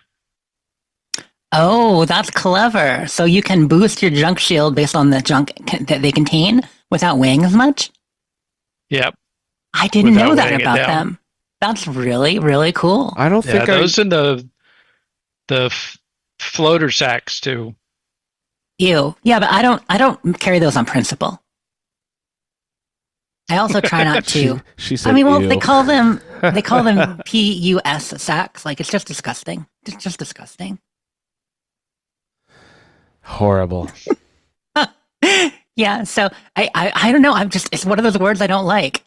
Oh, that's clever. So you can boost your junk shield based on the junk that they contain without weighing as much. Yep. I didn't Without know that weighing it about down. them. That's really, really cool. I don't Yeah, think those and the floater sacks too. Ew. Yeah, but I don't carry those on principle. I also try not to. She said. I mean, well, ew. they call them PUS sacks. Like it's just disgusting. It's just disgusting. Horrible. Yeah. So I don't know. It's one of those words I don't like.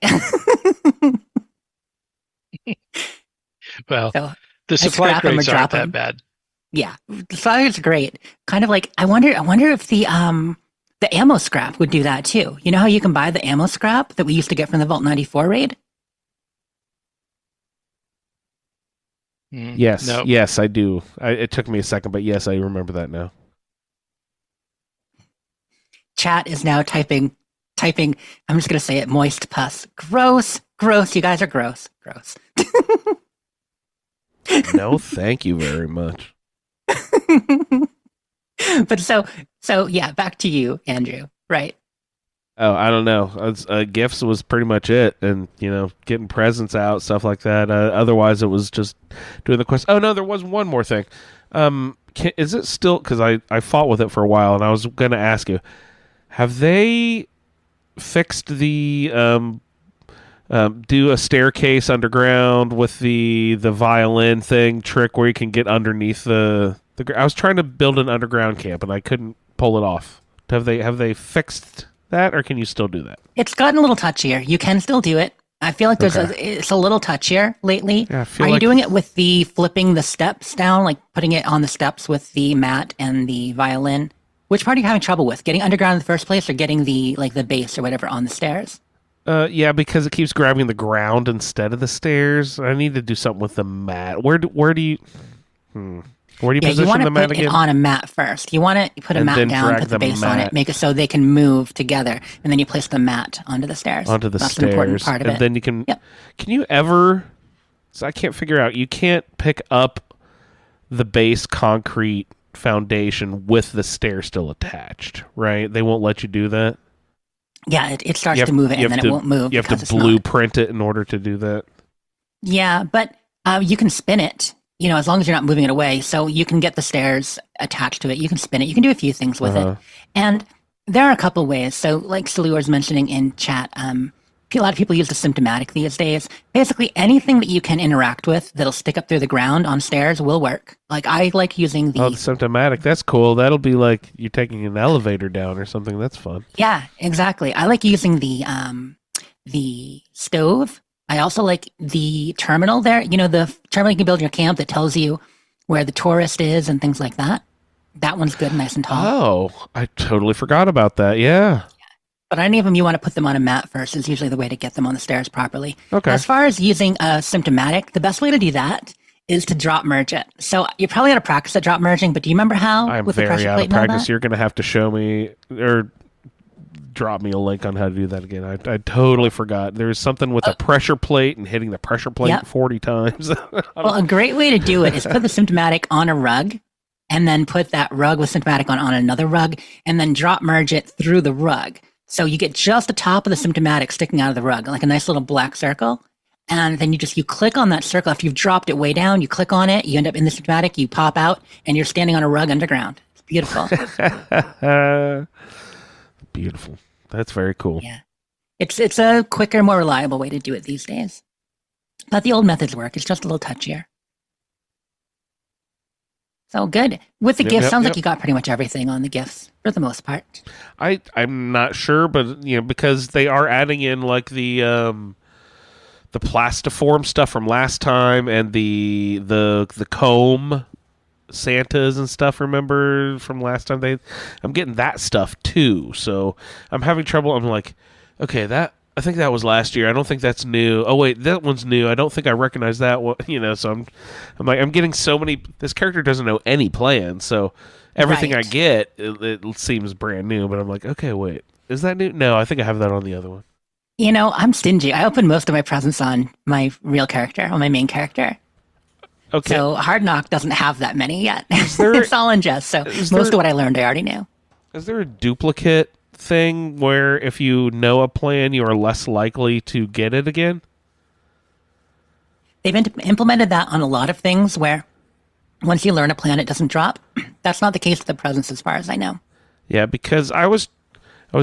Well, So the supply scrap 'em or crates aren't drop that 'em. bad. yeah, the fire's great. Kind of like I wonder if the ammo scrap would do that too. You know how you can buy the ammo scrap that we used to get from the Vault 94 raid? Yes, No. yes, I do. It took me a second, but yes, I remember that now. chat is now typing. I'm just gonna say it. Moist pus. Gross. You guys are gross. No, thank you very much. But so yeah, back to you, Andrew. Right. Oh, I don't know. Gifts was pretty much it, and getting presents out, stuff like that. Otherwise, it was just doing the quest. Oh no, there was one more thing. Is it still? Because I fought with it for a while, and I was going to ask you, have they fixed the do a staircase underground with the violin thing trick where you can get underneath the? I was trying to build an underground camp, and I couldn't pull it off. Have they fixed that, or can you still do that? It's gotten a little touchier. You can still do it. I feel like it's a little touchier lately. Yeah, Are you doing it with the flipping the steps down, like putting it on the steps with the mat and the violin? Which part are you having trouble with? Getting underground in the first place, or getting the base or whatever on the stairs? Yeah, because it keeps grabbing the ground instead of the stairs. I need to do something with the mat. Where do you position you want the to mat put again? it on a mat first. You want to put a And mat then down, drag put the the base on mat. it, make it so they can move together, and then you place the mat onto the stairs. That's an important part of and it. then you can. Yep. Can you ever? So I can't figure out. You can't pick up the base concrete foundation with the stair still attached, right? They won't let you do that. Yeah, it starts to move it, and then it won't move. You have because to blueprint it in order to do that. Yeah, but you can spin it, as long as you're not moving it away. So you can get the stairs attached to it. You can spin it. You can do a few things with it. And there are a couple ways. So like Salua was mentioning in chat, a lot of people use the symptomatic these days. Basically, anything that you can interact with that'll stick up through the ground on stairs will work. Like I like using the symptomatic. That's cool. That'll be like you're taking an elevator down or something. That's fun. Yeah, exactly. I like using the stove. I also like the terminal there. The terminal you can build in your camp that tells you where the tourist is and things like that. That one's good, nice and tall. Oh, I totally forgot about that. Yeah. But any of them, you want to put them on a mat first is usually the way to get them on the stairs properly. Okay. As far as using a symptomatic, the best way to do that is to drop merge it. So you're probably going to practice at drop merging, but do you remember how? I'm with the very pressure out plate of and all practice. that? You're going to have to show me or drop me a link on how to do that again. I totally forgot. There was something with a pressure plate and hitting the pressure plate 40 times. Well, a great way to do it is put the symptomatic on a rug and then put that rug with symptomatic on another rug and then drop merge it through the rug. So you get just the top of the symptomatic sticking out of the rug, like a nice little black circle. And then you click on that circle. After you've dropped it way down, you click on it, you end up in the symptomatic, you pop out, and you're standing on a rug underground. It's beautiful. Beautiful. That's very cool. Yeah. It's a quicker, more reliable way to do it these days. But the old methods work. It's just a little touchier. So good. With the gifts, sounds like you got pretty much everything on the gifts for the most part. I'm not sure, but because they are adding in like the plastiform stuff from last time and the comb Santas and stuff. Remember from last time? I'm getting that stuff too. So I'm having trouble. I'm like, okay, I think that was last year. I don't think that's new. Oh wait, that one's new. I don't think I recognize that one. So I'm like, I'm getting so many. This character doesn't know any plans, so everything I get, it seems brand new. But I'm like, okay, wait, is that new? No, I think I have that on the other one. I'm stingy. I open most of my presents on my real character, on my main character. Okay. So Hard Knock doesn't have that many yet. It's all in jest. So most of what I learned, I already knew. Is there a duplicate thing where if you know a plan, you are less likely to get it again? They've implemented that on a lot of things where once you learn a plan, it doesn't drop. That's not the case with the presents as far as I know. Yeah, because I was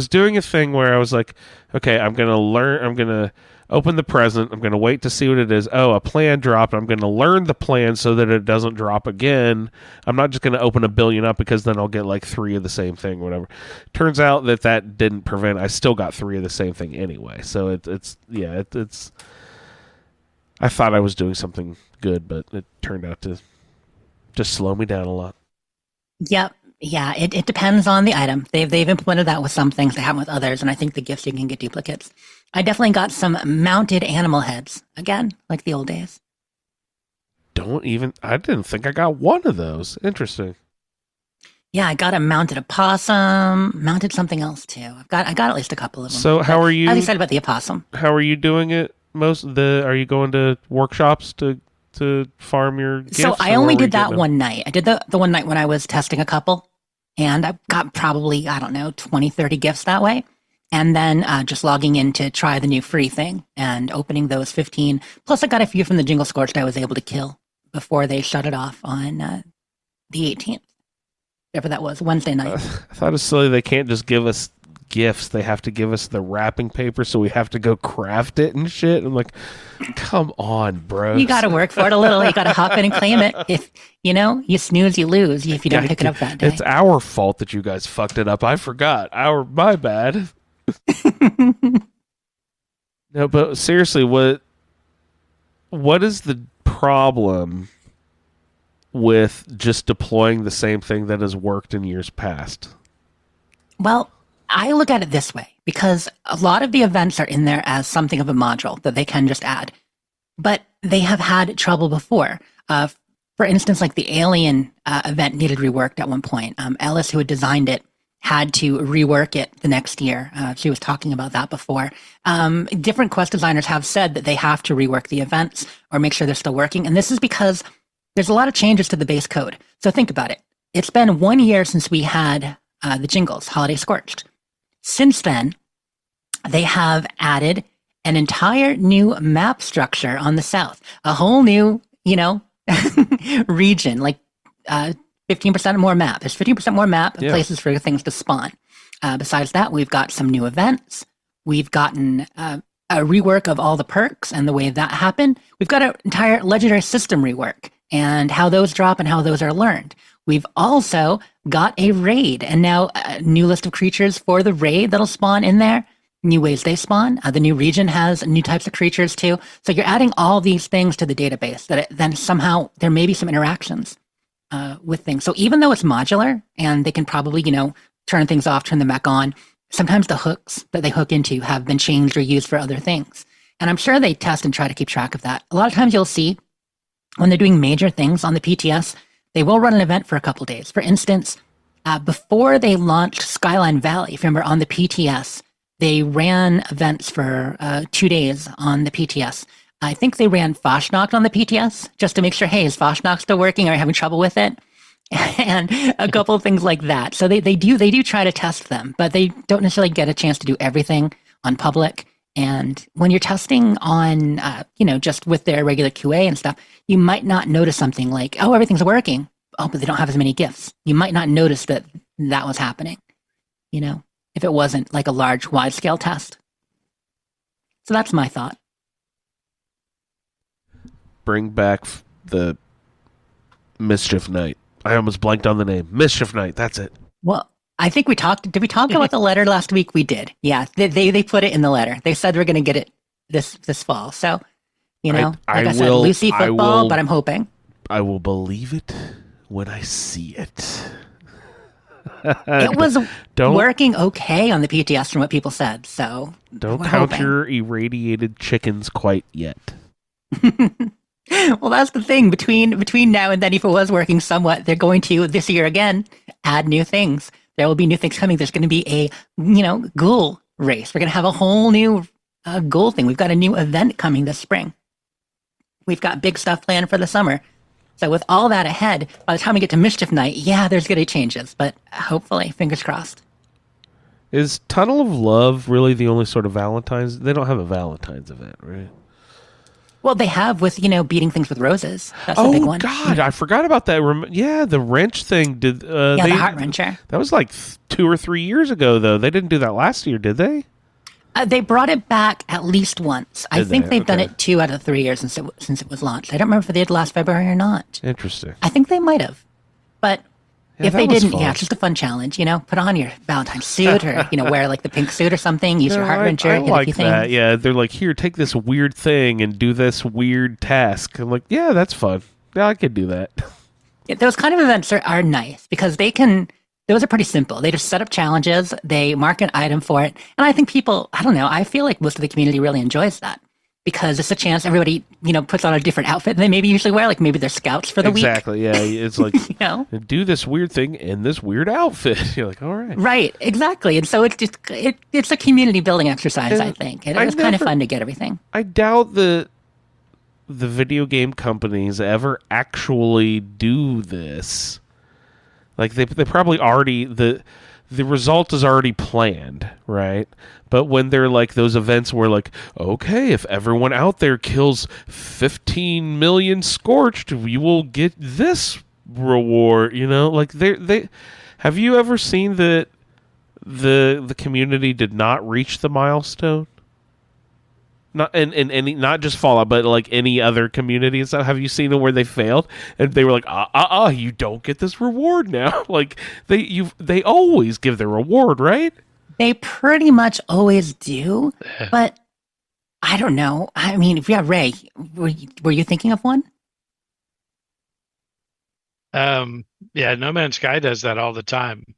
doing a thing where I was like, okay, I'm going to open the present. I'm going to wait to see what it is. Oh, a plan dropped. I'm going to learn the plan so that it doesn't drop again. I'm not just going to open a billion up because then I'll get like 3 of the same thing, whatever. Turns out that didn't prevent. I still got 3 of the same thing anyway. So it's I thought I was doing something good, but it turned out to just slow me down a lot. Yep. Yeah, it depends on the item. They've implemented that with some things. They haven't with others, and I think the gifts you can get duplicates. I definitely got some mounted animal heads again, like the old days. I didn't think I got one of those. Interesting. Yeah, I got a mounted opossum, mounted something else too. I got at least a couple of them. So how are you? I was excited about the opossum. How are you doing it? Are you going to workshops to farm your gifts? So I or only are we did that getting them? one night. I did the one night when I was testing a couple, and I got probably, I don't know, 20, 30 gifts that way. And then just logging in to try the new free thing and opening those 15. Plus, I got a few from the Jingle Scorched I was able to kill before they shut it off on the 18th. Whatever that was, Wednesday night. I thought it's silly they can't just give us gifts. They have to give us the wrapping paper, so we have to go craft it and shit. I'm like, come on, bro. You got to work for it a little. You got to hop in and claim it. If, you snooze, you lose if you don't pick it up that day. It's our fault that you guys fucked it up. I forgot. My bad. No, but seriously, what is the problem with just deploying the same thing that has worked in years past? Well, I look at it this way because a lot of the events are in there as something of a module that they can just add, but they have had trouble before. For instance, like the alien event needed reworked at one point. Ellis, who had designed it, had to rework it the next year. She was talking about that before. Different quest designers have said that they have to rework the events or make sure they're still working. And this is because there's a lot of changes to the base code. So think about it. It's been 1 year since we had the jingles, Holiday Scorched. Since then, they have added an entire new map structure on the south, a whole new, region, like 15% more map. There's 15% more map and places for things to spawn. Besides that, we've got some new events. We've gotten a rework of all the perks and the way that happened. We've got an entire legendary system rework and how those drop and how those are learned. We've also got a raid and now a new list of creatures for the raid that'll spawn in there. New ways they spawn. The new region has new types of creatures too. So you're adding all these things to the database that then somehow there may be some interactions with things. So even though it's modular and they can probably, turn things off, turn them back on, sometimes the hooks that they hook into have been changed or used for other things. And I'm sure they test and try to keep track of that. A lot of times you'll see when they're doing major things on the PTS, they will run an event for a couple days. For instance, before they launched Skyline Valley, if you remember on the PTS, they ran events for 2 days on the PTS. I think they ran Foshnocked on the PTS just to make sure, hey, is Foshnocked still working? Are you having trouble with it? And a couple of things like that. So they do try to test them, but they don't necessarily get a chance to do everything on public. And when you're testing on, just with their regular QA and stuff, you might not notice something like, oh, everything's working. Oh, but they don't have as many gifts. You might not notice that was happening, if it wasn't like a large, wide-scale test. So that's my thought. Bring back the Mischief Knight. I almost blanked on the name. Mischief Knight, that's it. Well, I think did we talk about the letter last week? We did. Yeah, they put it in the letter. They said we're going to get it this fall. So, like I said, Lucy football, but I'm hoping. I will believe it when I see it. It was working okay on the PTS from what people said, so don't count your irradiated chickens quite yet. Well, that's the thing. Between now and then, if it was working somewhat, they're going to, this year again, add new things. There will be new things coming. There's going to be a, ghoul race. We're going to have a whole new ghoul thing. We've got a new event coming this spring. We've got big stuff planned for the summer. So with all that ahead, by the time we get to Mischief Night, there's going to be changes. But hopefully, fingers crossed. Is Tunnel of Love really the only sort of Valentine's? They don't have a Valentine's event, right? Well, they have with, beating things with roses. That's the big one. Oh, God, I forgot about that. The wrench thing. Did the heart wrencher. That was like 2 or 3 years ago, though. They didn't do that last year, did they? They brought it back at least once. I think they've done it 2 out of 3 years since it was launched. I don't remember if they did last February or not. Interesting. I think they might have. But if they didn't, fun. it's just a fun challenge. Put on your Valentine's suit or, wear like the pink suit or something. Use your heart wrencher. I like that. Yeah, they're like, here, take this weird thing and do this weird task. I'm like, yeah, that's fun. Yeah, I could do that. Yeah, those kind of events are nice because those are pretty simple. They just set up challenges. They mark an item for it. And I think people, I don't know, I feel like most of the community really enjoys that because it's a chance everybody, puts on a different outfit than they maybe usually wear. Like maybe they're scouts for the week. Exactly. Yeah. It's like, do this weird thing in this weird outfit. You're like, all right. Right. Exactly. And so it's just, it's a community building exercise, And I think. It's kind of fun to get everything. I doubt the video game companies ever actually do this. Like they probably already the result is already planned, right? But when they're like those events where like, okay, if everyone out there kills 15 million scorched, we will get this reward, like they have you ever seen that the community did not reach the milestone? Not in any, not just Fallout, but like any other community and stuff. Have you seen it where they failed and they were like, you don't get this reward now? Like they always give their reward, right? They pretty much always do, but I don't know. I mean, Ray, were you thinking of one? Yeah, No Man's Sky does that all the time.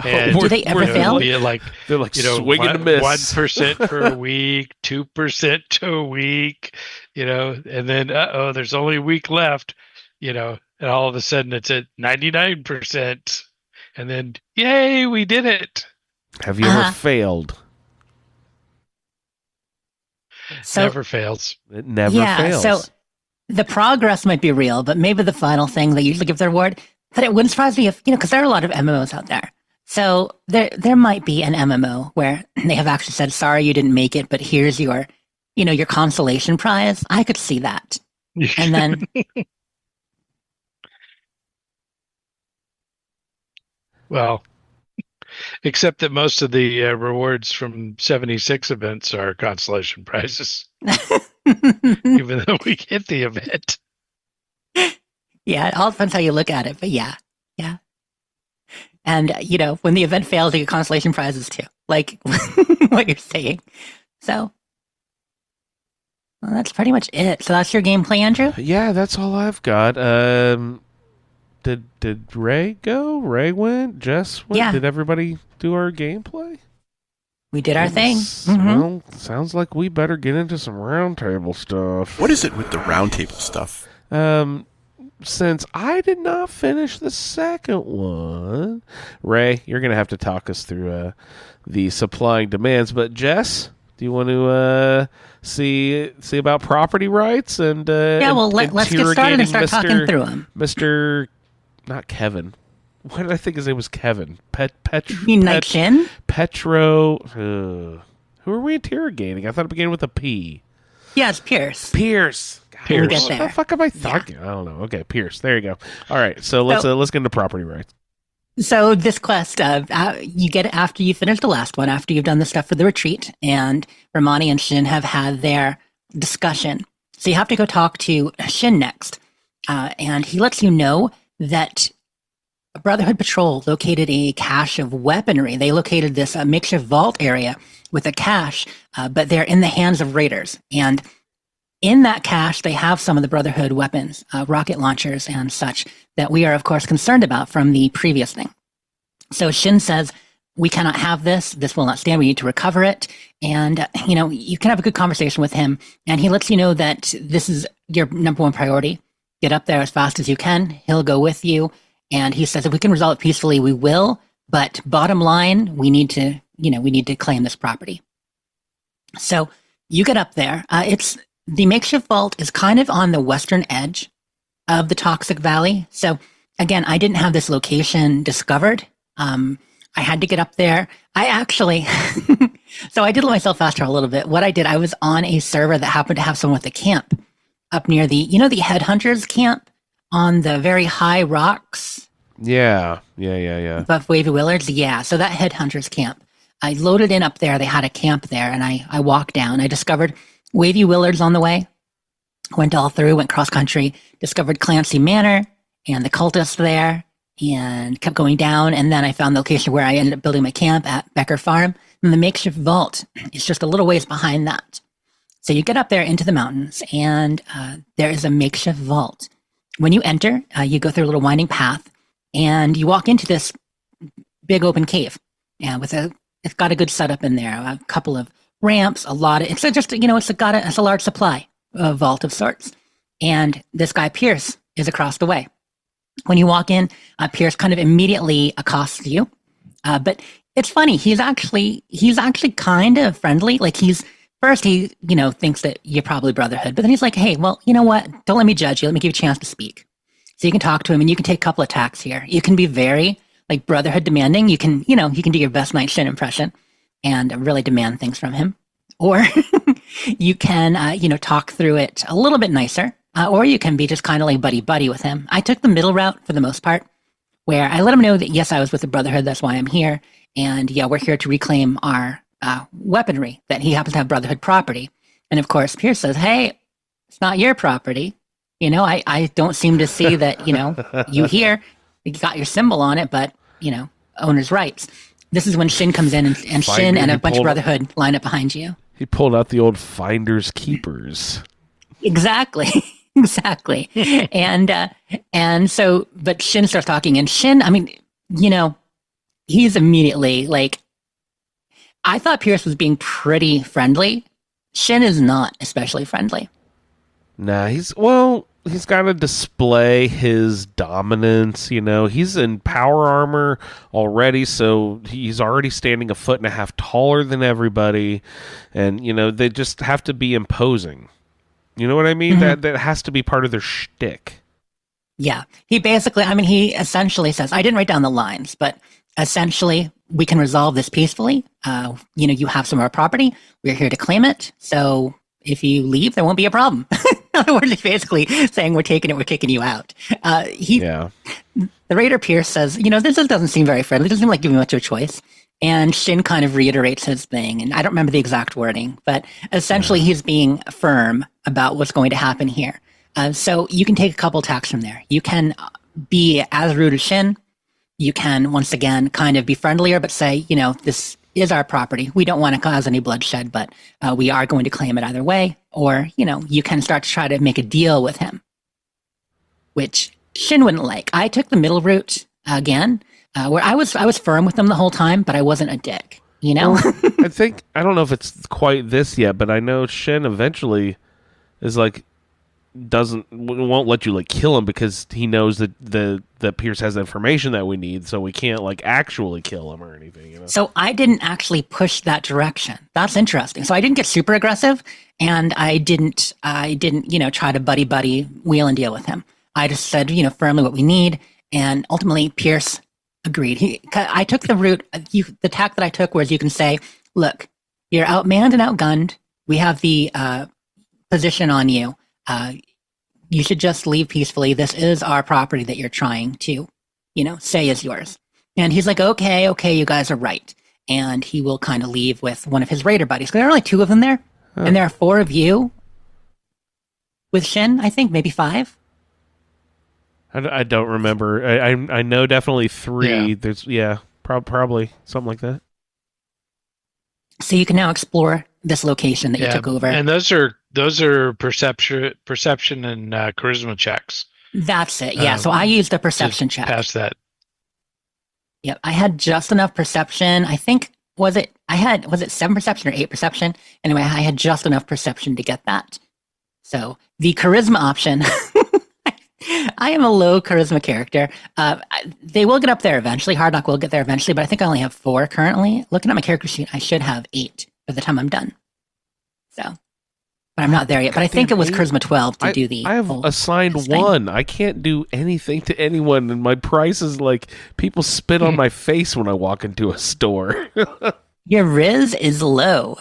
And, do they ever fail? They're like swing and miss. 1% for a week, 2% to a week, and then there's only a week left, and all of a sudden it's at 99%, and then yay, we did it. Have you ever failed? Never fails. It never fails. So the progress might be real, but maybe the final thing they usually give their reward. But it wouldn't surprise me if because there are a lot of MMOs out there. So there might be an MMO where they have actually said, sorry, you didn't make it, but here's your, your consolation prize. I could see that. And then. Well, except that most of the rewards from 76 events are consolation prizes, even though we get the event. Yeah, it all depends how you look at it, but yeah. And, when the event fails, you get consolation prizes too, like what you're saying. So, well, that's pretty much it. So that's your gameplay, Andrew? Yeah, that's all I've got. Did Ray go? Ray went? Jess went? Yeah. Did everybody do our gameplay? We did our thing. Well, sounds like we better get into some roundtable stuff. What is it with the roundtable stuff? Since I did not finish the second one, Ray, you're going to have to talk us through the supply and demands. But Jess, do you want to see about property rights and let's get started and start talking through them. Mr. Not Kevin. Why did I think his name was Kevin? You mean Night Shin? Petro. Who are we interrogating? I thought it began with a P. Yeah, it's Pierce. Pierce. We'll get What there. the fuck am I talking? I don't know. Okay, Pierce. There you go. All right, so let's get into property rights. So this quest, you get it after you finish the last one, after you've done the stuff for the retreat, and Ramani and Shin have had their discussion. So you have to go talk to Shin next, and he lets you know that Brotherhood Patrol located a cache of weaponry. They located this makeshift vault area with a cache, but they're in the hands of raiders. And in that cache, they have some of the Brotherhood weapons, rocket launchers and such, that we are, of course, concerned about from the previous thing. So Shin says, we cannot have this. This will not stand. We need to recover it. And, you can have a good conversation with him. And he lets you know that this is your number one priority. Get up there as fast as you can. He'll go with you. And he says, if we can resolve it peacefully, we will. But bottom line, we need to claim this property. So you get up there. The makeshift vault is kind of on the western edge of the Toxic Valley. So again, I didn't have this location discovered. I had to get up there. I actually, so I did let myself fast travel a little bit. What I did, I was on a server that happened to have someone with a camp up near the Headhunters camp on the very high rocks. Yeah. Above Wavy Willards. Yeah. So that Headhunters camp, I loaded in up there. They had a camp there and I walked down. I discovered Wavy Willards on the way, went all through, went cross country, discovered Clancy Manor and the cultists there, and kept going down. And then I found the location where I ended up building my camp at Becker Farm. And the makeshift vault is just a little ways behind that. So you get up there into the mountains, and there is a makeshift vault. When you enter, you go through a little winding path, and you walk into this big open cave. And it's got a good setup in there, a couple of ramps, it's just, it's a large supply, a vault of sorts. And this guy, Pierce, is across the way. When you walk in, Pierce kind of immediately accosts you. But it's funny, he's actually kind of friendly. Like he thinks that you're probably Brotherhood, but then he's like, hey, well, you know what? Don't let me judge you. Let me give you a chance to speak. So you can talk to him and you can take a couple attacks here. You can be very like Brotherhood demanding. You can do your best Night Shin impression and really demand things from him. Or you can, talk through it a little bit nicer. Or you can be just kind of like buddy-buddy with him. I took the middle route for the most part, where I let him know that, yes, I was with the Brotherhood. That's why I'm here. And yeah, we're here to reclaim our weaponry, that he happens to have Brotherhood property. And of course, Pierce says, hey, it's not your property. I don't seem to see that, you here, you got your symbol on it, but, owner's rights. This is when Shin comes in and Shin and a bunch of Brotherhood line up behind you. He pulled out the old finders keepers. Exactly. Exactly. And so, but Shin starts talking, and Shin, he's immediately like, I thought Pierce was being pretty friendly. Shin is not especially friendly. Nah, he's got to display his dominance. He's in power armor already, so he's already standing a foot and a half taller than everybody. And, they just have to be imposing. You know what I mean? Mm-hmm. That has to be part of their shtick. Yeah. He essentially says, I didn't write down the lines, but essentially we can resolve this peacefully. You have some of our property. We're here to claim it. So if you leave, there won't be a problem. In other words, he's basically saying we're taking it, we're kicking you out. The Raider Pierce says, this doesn't seem very friendly. It doesn't seem like giving much of a choice. And Shin kind of reiterates his thing. And I don't remember the exact wording, but essentially he's being firm about what's going to happen here. So you can take a couple attacks from there. You can be as rude as Shin. You can, once again, kind of be friendlier, but say, this is our property. We don't want to cause any bloodshed, but we are going to claim it either way. Or, you can start to try to make a deal with him, which Shin wouldn't like. I took the middle route again, where I was firm with him the whole time, but I wasn't a dick, Well, I don't know if it's quite this yet, but I know Shin eventually is like, won't let you like kill him because he knows that Pierce has the information that we need, so we can't like actually kill him or anything. So I didn't actually push that direction. That's interesting. So I didn't get super aggressive, and I didn't try to buddy wheel and deal with him. I just said firmly what we need, and ultimately Pierce agreed. I took the route. The tack that I took was you can say, look, you're outmanned and outgunned. We have the position on you. You should just leave peacefully. This is our property that you're trying to, say is yours. And he's like, okay, you guys are right. And he will kind of leave with one of his Raider buddies. There are only 2 of them there. And there are 4 of you with Shin, I think, maybe 5. I don't remember. I know definitely 3. Yeah. There's probably something like that. So you can now explore this location that you took over. And those are perception and charisma checks. That's it. Yeah. So I used a perception check. Past that. Yep. I had just enough perception. I think was it 7 perception or 8 perception? Anyway, I had just enough perception to get that. So the charisma option. I am a low charisma character. They will get up there eventually. Hard Knock will get there eventually, but I think I only have 4 currently. Looking at my character sheet, I should have 8 by the time I'm done. So, but I'm not there yet. But I think it was charisma 12 to do the. I have assigned 1. I can't do anything to anyone, and my price is like people spit on my face when I walk into a store. Your Riz is low.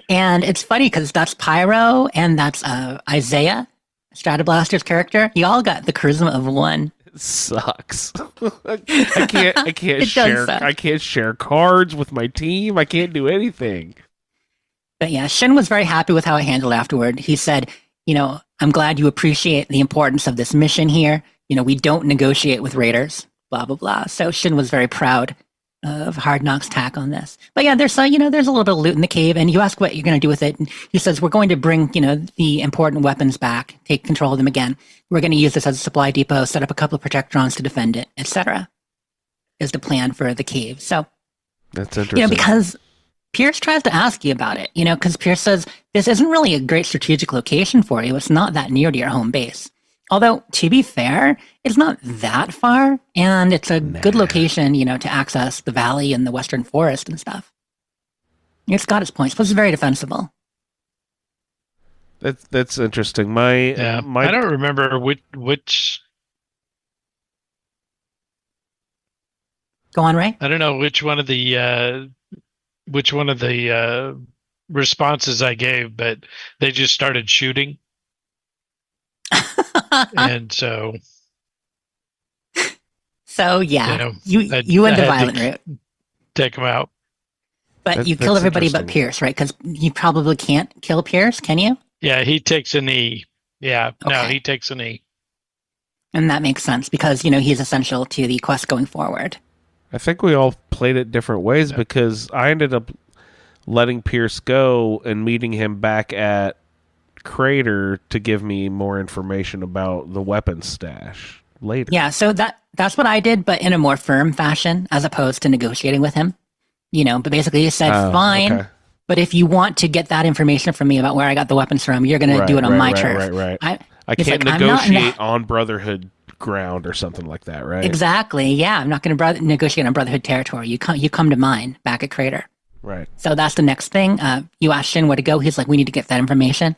And it's funny because that's Pyro and that's Isaiah, Stratoblaster's character. You all got the charisma of 1. It sucks. I can't share. I can't share cards with my team. I can't do anything. But yeah, Shin was very happy with how I handled afterward. He said, I'm glad you appreciate the importance of this mission here. We don't negotiate with raiders, blah, blah, blah. So Shin was very proud of Hard Knock's tack on this. But yeah, there's a little bit of loot in the cave, and you ask what you're going to do with it. And he says, we're going to bring, the important weapons back, take control of them again. We're going to use this as a supply depot, set up a couple of protectrons to defend it, etc. is the plan for the cave. So that's interesting. Because Pierce tries to ask you about it, because Pierce says this isn't really a great strategic location for you. It's not that near to your home base. Although, to be fair, it's not that far, and it's a good location, to access the valley and the western forest and stuff. It's got its points, plus it's very defensible. That's interesting. I don't remember which. Go on, Ray. I don't know which one of the responses I gave, but they just started shooting, and so. So yeah, you went the violent route. Take them out. But you killed everybody but Pierce, right? Because you probably can't kill Pierce, can you? Yeah, he takes a knee. Yeah, okay. No, he takes a knee. And that makes sense because, he's essential to the quest going forward. I think we all played it different ways because I ended up letting Pierce go and meeting him back at Crater to give me more information about the weapons stash later. Yeah, so that's what I did, but in a more firm fashion as opposed to negotiating with him. But basically he said, fine, okay. But if you want to get that information from me about where I got the weapons from, you're going to do it on my turf. Right. I can't negotiate on Brotherhood ground or something like that, right? Exactly, yeah. I'm not going to negotiate on Brotherhood territory. You come to mine back at Crater. Right. So that's the next thing. You asked Shin where to go. He's like, we need to get that information.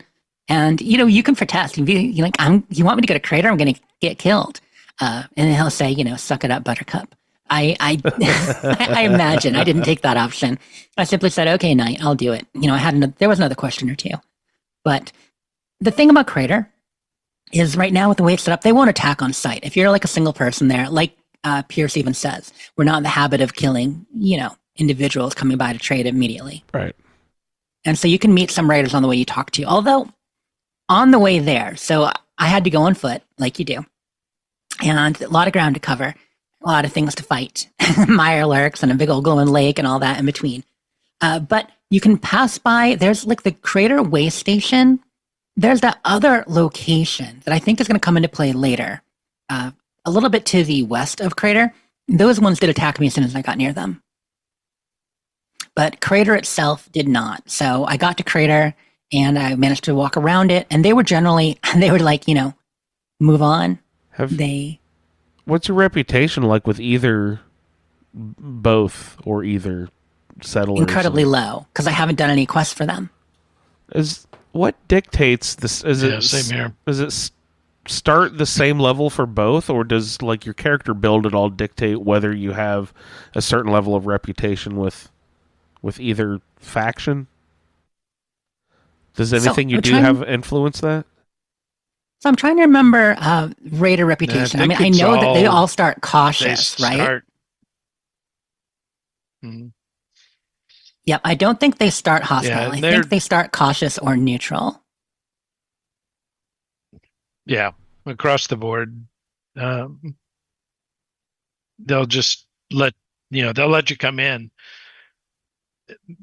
And, you can protest. You're like, you want me to go to Crater? I'm going to get killed. And then he'll say, suck it up, Buttercup. I imagine I didn't take that option. I simply said, okay, Knight, I'll do it. There was another question or two. But the thing about Crater is right now with the way it's set up, they won't attack on sight. If you're like a single person there, like Pierce even says, we're not in the habit of killing, individuals coming by to trade immediately. Right. And so you can meet some raiders on the way you talk to. Although on the way there, so I had to go on foot like you do. And a lot of ground to cover. A lot of things to fight, mire lurks and a big old glowing lake and all that in between. But you can pass by, there's like the Crater Way Station. There's that other location that I think is going to come into play later, a little bit to the west of Crater. Those ones did attack me as soon as I got near them. But Crater itself did not. So I got to Crater and I managed to walk around it. And they were like, move on. What's your reputation like with both or either settlers? Incredibly low, because I haven't done any quests for them. What dictates this? Same here. Does it start the same level for both, or does your character build at all dictate whether you have a certain level of reputation with either faction? Does anything you do have influence that? So I'm trying to remember raider reputation. I know that they all start cautious, right? Mm-hmm. Yep, I don't think they start hostile. Yeah, I think they start cautious or neutral. Yeah, across the board. They'll just let you come in.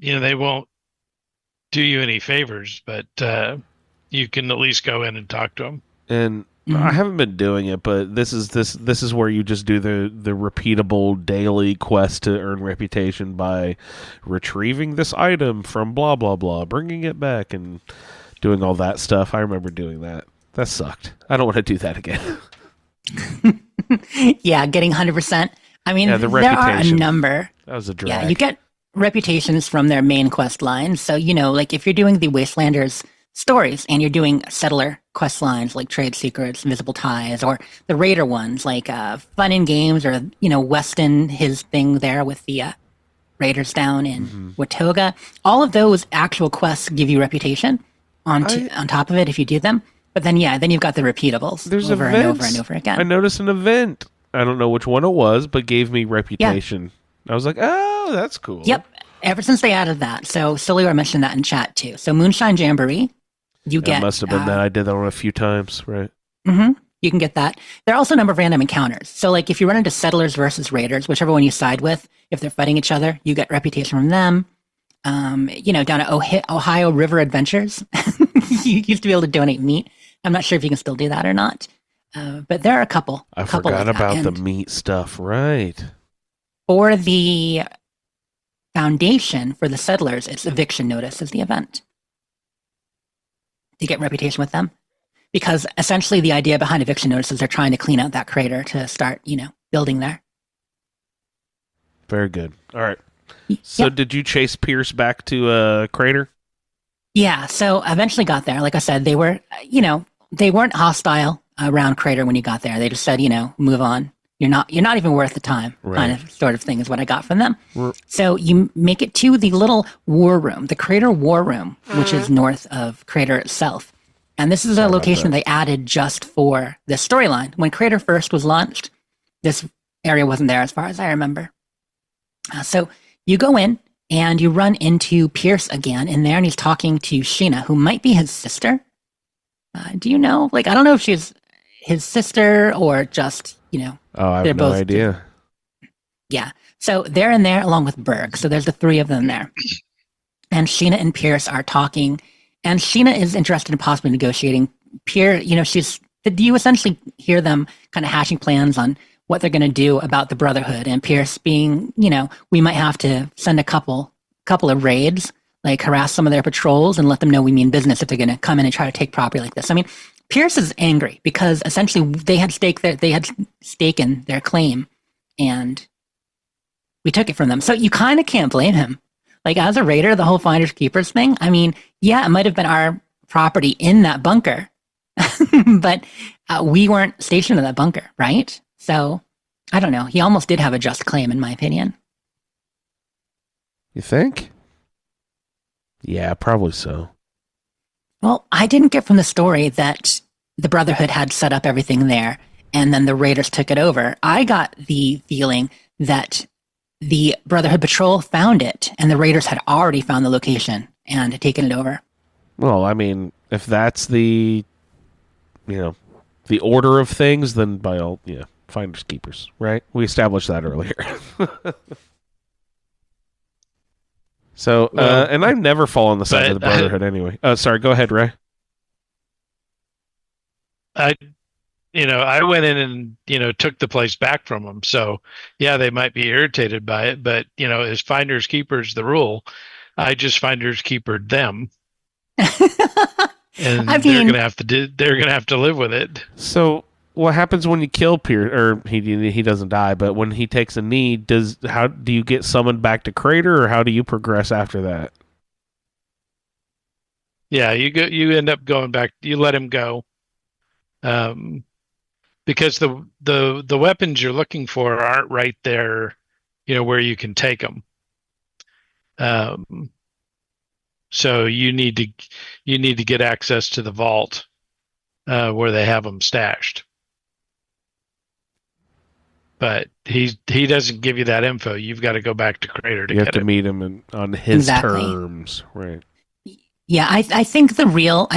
They won't do you any favors, but you can at least go in and talk to them. And I haven't been doing it, but this is where you just do the repeatable daily quest to earn reputation by retrieving this item from blah blah blah, bringing it back, and doing all that stuff. I remember doing that. That sucked. I don't want to do that again. Yeah, getting 100%. I mean, the there are a number. That was a drag. Yeah, you get reputations from their main quest lines. So, like if you're doing the Wastelanders stories and you're doing settler quest lines like Trade Secrets, Invisible Ties, or the Raider ones like Fun in Games, or, Weston, his thing there with the Raiders down in Watoga. All of those actual quests give you reputation on top of it if you do them. But then, then you've got the repeatables. There's over events. And over and over again. I noticed an event. I don't know which one it was, but gave me reputation. Yeah. I was like, oh, that's cool. Yep. Ever since they added that. So Sillior mentioned that in chat too. So Moonshine Jamboree, you get... It must have been that. I did that one a few times, right? Mm-hmm. You can get that. There are also a number of random encounters. So like if you run into settlers versus raiders, whichever one you side with, if they're fighting each other, you get reputation from them. Down at Ohio River Adventures, you used to be able to donate meat. I'm not sure if you can still do that or not. But there are a couple. I forgot about the meat stuff, right? For the foundation for the settlers, it's eviction notice is the event. To get reputation with them. Because essentially the idea behind eviction notice is they're trying to clean out that crater to start, building there. Very good. All right. So did you chase Pierce back to Crater? Yeah, so eventually got there. Like I said, they were, they weren't hostile around Crater when you got there. They just said, move on. You're not even worth the time, kind of sort of thing is what I got from them. So you make it to the little war room, the Crater War Room, which is north of Crater itself. And this is a location they added just for this storyline. When Crater first was launched, this area wasn't there as far as I remember. So you go in and you run into Pierce again in there, and he's talking to Sheena, who might be his sister. Do you know? I don't know if she's his sister or just, Oh, I have no idea. Yeah. So they're in there along with Berg. So there's the three of them there. And Sheena and Pierce are talking. And Sheena is interested in possibly negotiating. Pierce, you essentially hear them kind of hashing plans on what they're going to do about the Brotherhood. And Pierce being, we might have to send a couple of raids, harass some of their patrols and let them know we mean business if they're going to come in and try to take property like this. I mean, Pierce is angry because essentially they had stake in their claim, and we took it from them. So you kind of can't blame him. As a raider, the whole finders keepers thing. I mean, yeah, it might have been our property in that bunker, but we weren't stationed in that bunker, right? So I don't know. He almost did have a just claim, in my opinion. You think? Yeah, probably so. Well, I didn't get from the story that the Brotherhood had set up everything there and then the Raiders took it over. I got the feeling that the Brotherhood patrol found it and the Raiders had already found the location and had taken it over. Well, I mean, if that's the order of things, then by all, finders keepers, right? We established that earlier. So, and I've never fallen on the side of the Brotherhood anyway. Sorry, go ahead, Ray. I went in and, took the place back from them. So, yeah, they might be irritated by it, but, as finders keepers, the rule, I just finders keepered them. And they're going to have to live with it. So, what happens when you kill Pierce, or he doesn't die, but when he takes a knee, how do you get summoned back to Crater, or how do you progress after that? Yeah, you end up going back. You let him go, because the weapons you're looking for aren't right there, where you can take them. So you need to get access to the vault where they have them stashed. But he doesn't give you that info. You've got to go back to Crater to get it. You have to meet him on his terms, right? Yeah, I think the real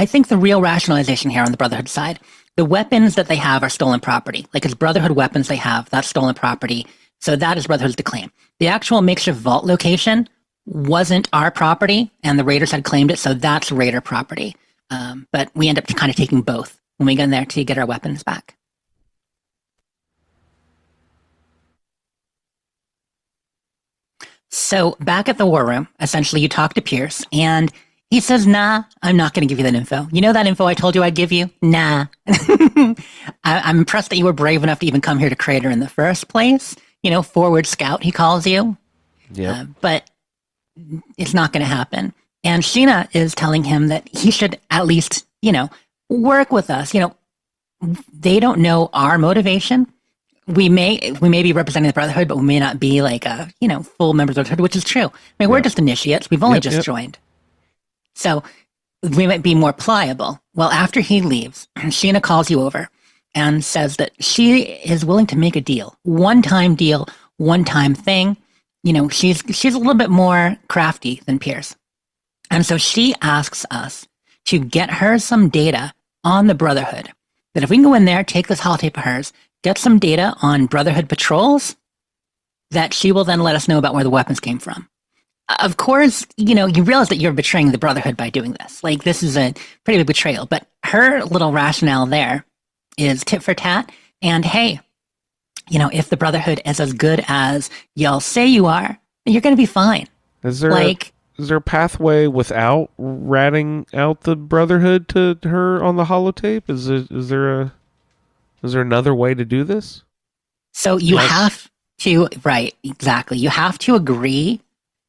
rationalization here on the Brotherhood side, the weapons that they have are stolen property. It's Brotherhood weapons they have, that's stolen property. So that is Brotherhood's to claim. The actual makeshift vault location wasn't our property, and the Raiders had claimed it, so that's Raider property. But we end up kind of taking both when we get in there to get our weapons back. So back at the war room, essentially you talk to Pierce and he says, nah, I'm not going to give you that info. You know that info I told you I'd give you? Nah. I'm impressed that you were brave enough to even come here to Crater in the first place. Forward scout, he calls you. Yeah. But it's not going to happen. And Sheena is telling him that he should at least, work with us. They don't know our motivation. We may be representing the Brotherhood, but we may not be full members of the Brotherhood, which is true. I mean, we're just initiates. We've only just joined. So we might be more pliable. Well, after he leaves, Sheena calls you over and says that she is willing to make a deal. One-time deal, one-time thing. She's a little bit more crafty than Pierce. And so she asks us to get her some data on the Brotherhood. That if we can go in there, take this holotape of hers, get some data on Brotherhood patrols, that she will then let us know about where the weapons came from. Of course, you realize that you're betraying the Brotherhood by doing this. This is a pretty big betrayal. But her little rationale there is tit for tat. And hey, if the Brotherhood is as good as y'all say you are, you're going to be fine. Is there Like, is there a pathway without ratting out the Brotherhood to her on the holotape? Is there another way to do this? so you Yes. have to, right, exactly. You have to agree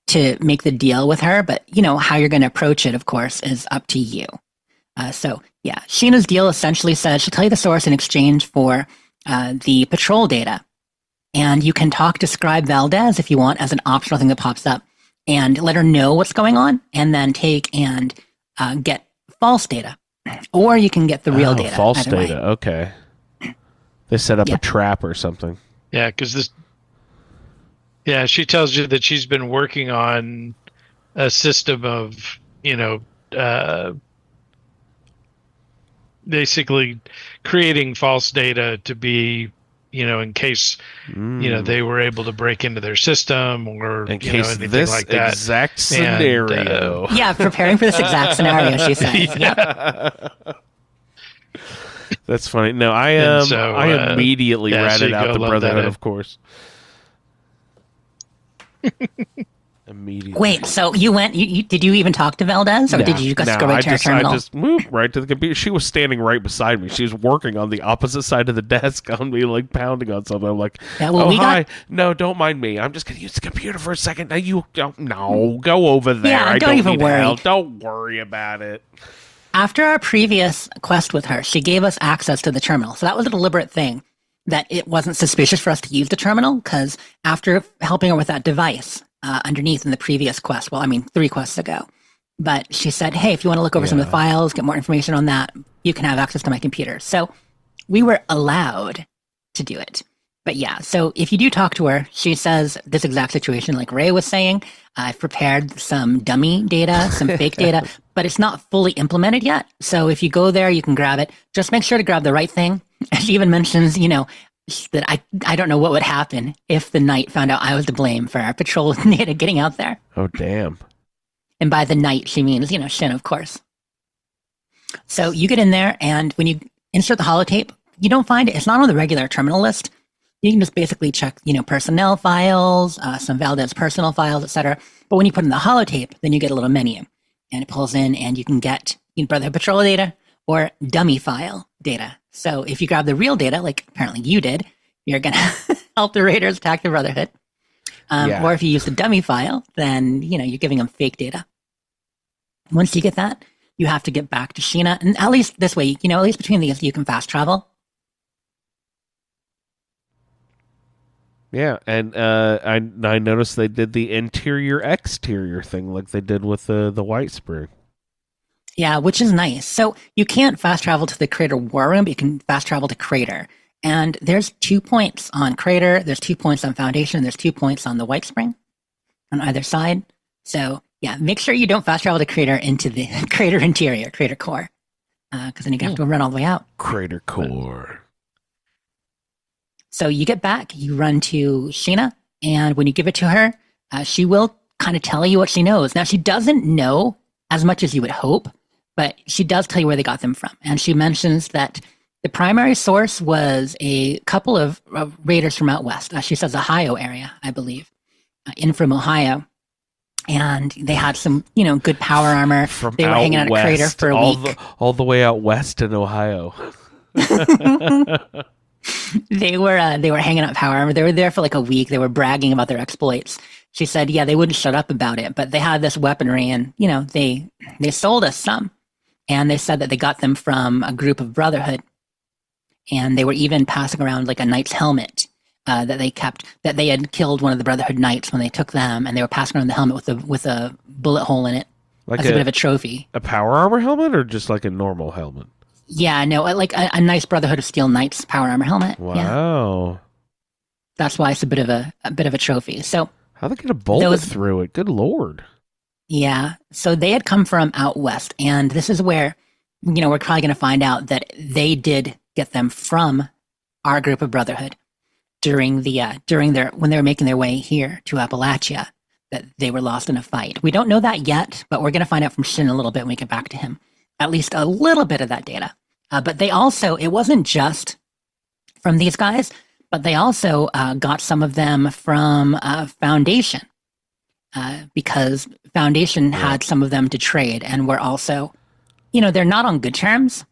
to make the deal with her, but how you're going to approach it, of course, is up to you. So yeah, Sheena's deal essentially says she'll tell you the source in exchange for the patrol data. And you can talk to Scribe Valdez if you want as an optional thing that pops up and let her know what's going on and then take and get false data. Or you can get the real data. False either way. data. Okay. They set up Yeah. a trap or something. Yeah, because this. Yeah, she tells you that she's been working on a system of, basically creating false data to be, in case, they were able to break into their system or, In case anything this like that. exact scenario. Yeah, preparing for this exact scenario, she says. Yep. That's funny. No, I And so, I immediately yeah, so ratted you out go the love Brotherhood, that. of course. Immediately. Wait, so you went, did you even talk to Valdez or did you just go right to her terminal? I just moved right to the computer. She was standing right beside me. She was working on the opposite side of the desk on me, like pounding on something. I'm like, Yeah, well, oh, we hi. got- No, don't mind me. I'm just going to use the computer for a second. Now you don't. No, go over there. Yeah, I don't don't even need worry. help. Don't worry about it. After our previous quest with her, she gave us access to the terminal. So that was a deliberate thing that it wasn't suspicious for us to use the terminal because after helping her with that device underneath in the previous quest, 3 quests ago, but she said, hey, if you want to look over some of the files, get more information on that, you can have access to my computer. So we were allowed to do it. But yeah, so if you do talk to her, she says this exact situation, like Ray was saying, I've prepared some dummy data, some fake data, but it's not fully implemented yet. So if you go there, you can grab it. Just make sure to grab the right thing. She even mentions, that I don't know what would happen if the Knight found out I was to blame for our patrol data getting out there. Oh, damn. And by the Knight, she means, Shin, of course. So you get in there, and when you insert the holotape, you don't find it. It's not on the regular terminal list. You can just basically check, personnel files, some Valdez personal files, etc. But when you put in the holotape, then you get a little menu, and it pulls in, and you can get Brotherhood Patrol data or dummy file data. So if you grab the real data, like apparently you did, you're gonna help the raiders attack the Brotherhood. Yeah. Or if you use the dummy file, then you're giving them fake data. Once you get that, you have to get back to Sheena, and at least this way, at least between these, you can fast travel. Yeah, and I noticed they did the interior exterior thing like they did with the White Spring. Yeah, which is nice. So you can't fast travel to the Crater War Room, but you can fast travel to Crater. And there's 2 points on Crater, there's 2 points on Foundation, there's 2 points on the White Spring on either side. So yeah, make sure you don't fast travel to Crater into the Crater Interior, Crater Core, because then you have to run all the way out. Crater Core. So you get back, you run to Sheena, and when you give it to her, she will kind of tell you what she knows. Now, she doesn't know as much as you would hope, but she does tell you where they got them from. And she mentions that the primary source was a couple of raiders from out west. She says Ohio area, I believe, in from Ohio. And they had some, good power armor. From They were hanging out at Crater for a week. all the way out west in Ohio. They were hanging out power armor. They were there for like a week. They were bragging about their exploits. She said, yeah, they wouldn't shut up about it, but they had this weaponry and, they sold us some. And they said that they got them from a group of Brotherhood. And they were even passing around like a knight's helmet that they kept, that they had killed one of the Brotherhood knights when they took them. And they were passing around the helmet with a bullet hole in it Like as a bit of a trophy. A power armor helmet or just like a normal helmet? Yeah, no, like a nice Brotherhood of Steel Knights power armor helmet. Yeah. Wow. That's why it's a bit of a trophy. So How'd they get a bullet through it? Good Lord. yeah, so they had come from out west, and this is where we're probably going to find out that they did get them from our group of Brotherhood during when they were making their way here to Appalachia. That they were lost in a fight. We don't know that yet, but we're going to find out from Shin a little bit when we get back to him. At least a little bit of that data. But they also, it wasn't just from these guys, but they also got some of them from Foundation. because Foundation had some of them to trade and were also, you know, they're not on good terms,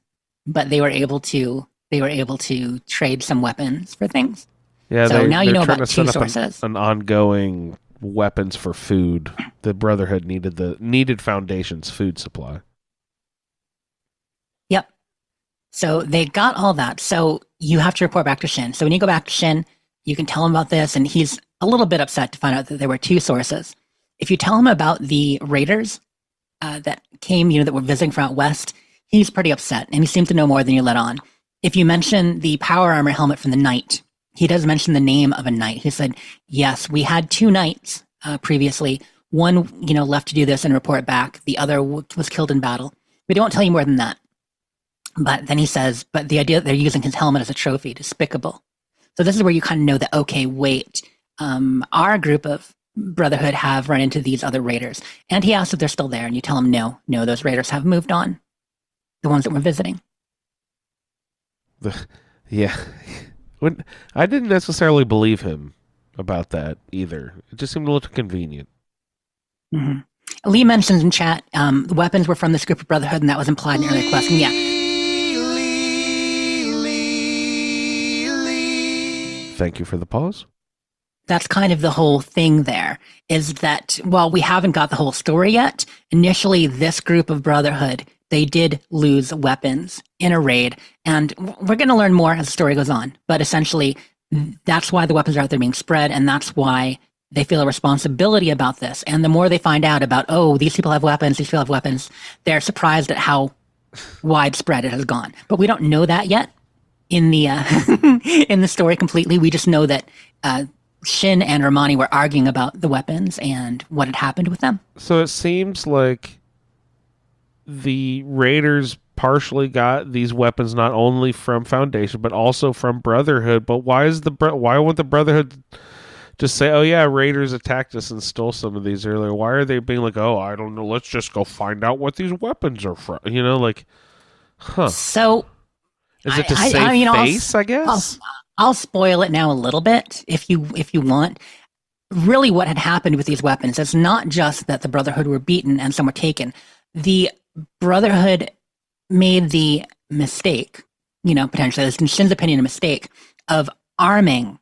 but they were able to trade some weapons for things. Yeah, So now you they're know trying about to two set up sources. an ongoing weapons for food. The Brotherhood needed Foundation's food supply. Yep. So they got all that. So you have to report back to Shin. So when you go back to Shin, you can tell him about this, and he's a little bit upset to find out that there were two sources. If you tell him about the raiders that came, you know, that were visiting from out west, he's pretty upset, and he seems to know more than you let on. If you mention the power armor helmet from the knight, he does mention the name of a knight. He said, yes, we had two knights previously. One, you know, left to do this and report back. The other was killed in battle. We don't tell you more than that. But then he says, but the idea that they're using his helmet as a trophy, despicable. So this is where you kind of know that, okay, wait, our group of Brotherhood have run into these other raiders. And he asks if they're still there, and you tell him, no, those raiders have moved on. The ones that we're visiting. Yeah. I didn't necessarily believe him about that either. It just seemed a little convenient. Mm-hmm. Lee mentions in chat, the weapons were from this group of Brotherhood, and that was implied in the earlier question. Yeah. Thank you for the pause. That's kind of the whole thing there, is that while we haven't got the whole story yet, initially this group of Brotherhood, they did lose weapons in a raid, and we're going to learn more as the story goes on. But essentially, that's why the weapons are out there being spread, and that's why they feel a responsibility about this. And the more they find out about, oh, these people have weapons, they're surprised at how widespread it has gone. But we don't know that yet in the in the story completely. We just know that Shin and Romani were arguing about the weapons and what had happened with them. So it seems like the Raiders partially got these weapons not only from Foundation but also from Brotherhood. But why won't the Brotherhood just say, "Oh yeah, Raiders attacked us and stole some of these earlier"? Why are they being like, "Oh, I don't know, let's just go find out what these weapons are from"? You know, like, huh? So is it to save face? I guess. I'll spoil it now a little bit if you want. Really, what had happened with these weapons is not just that the Brotherhood were beaten and some were taken. The Brotherhood made the mistake, you know, potentially, this is in Shin's opinion, a mistake of arming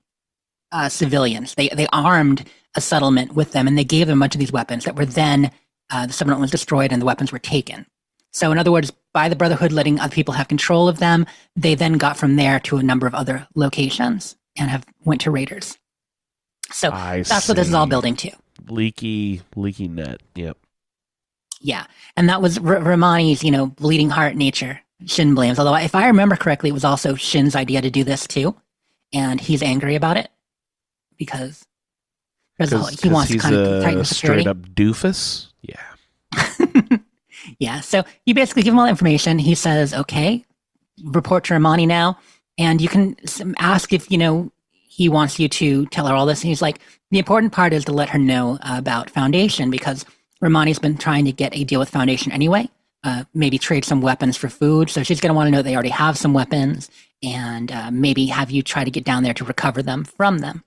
civilians. They armed a settlement with them, and they gave them a bunch of these weapons that were then, the settlement was destroyed and the weapons were taken. So in other words, by the Brotherhood letting other people have control of them, they then got from there to a number of other locations and went to raiders. So that's what this is all building to. Leaky net. Yep. Yeah, and that was Romani's, you know, bleeding heart nature. Shin blames. Although, if I remember correctly, it was also Shin's idea to do this too, and he's angry about it because he wants to kind of tighten the security. Straight up doofus. Yeah. Yeah. So you basically give him all the information. He says, "Okay, report to Romani now," and you can ask if he wants you to tell her all this. And he's like, "The important part is to let her know about Foundation because." Romani's been trying to get a deal with Foundation anyway, maybe trade some weapons for food. So she's going to want to know they already have some weapons and maybe have you try to get down there to recover them from them.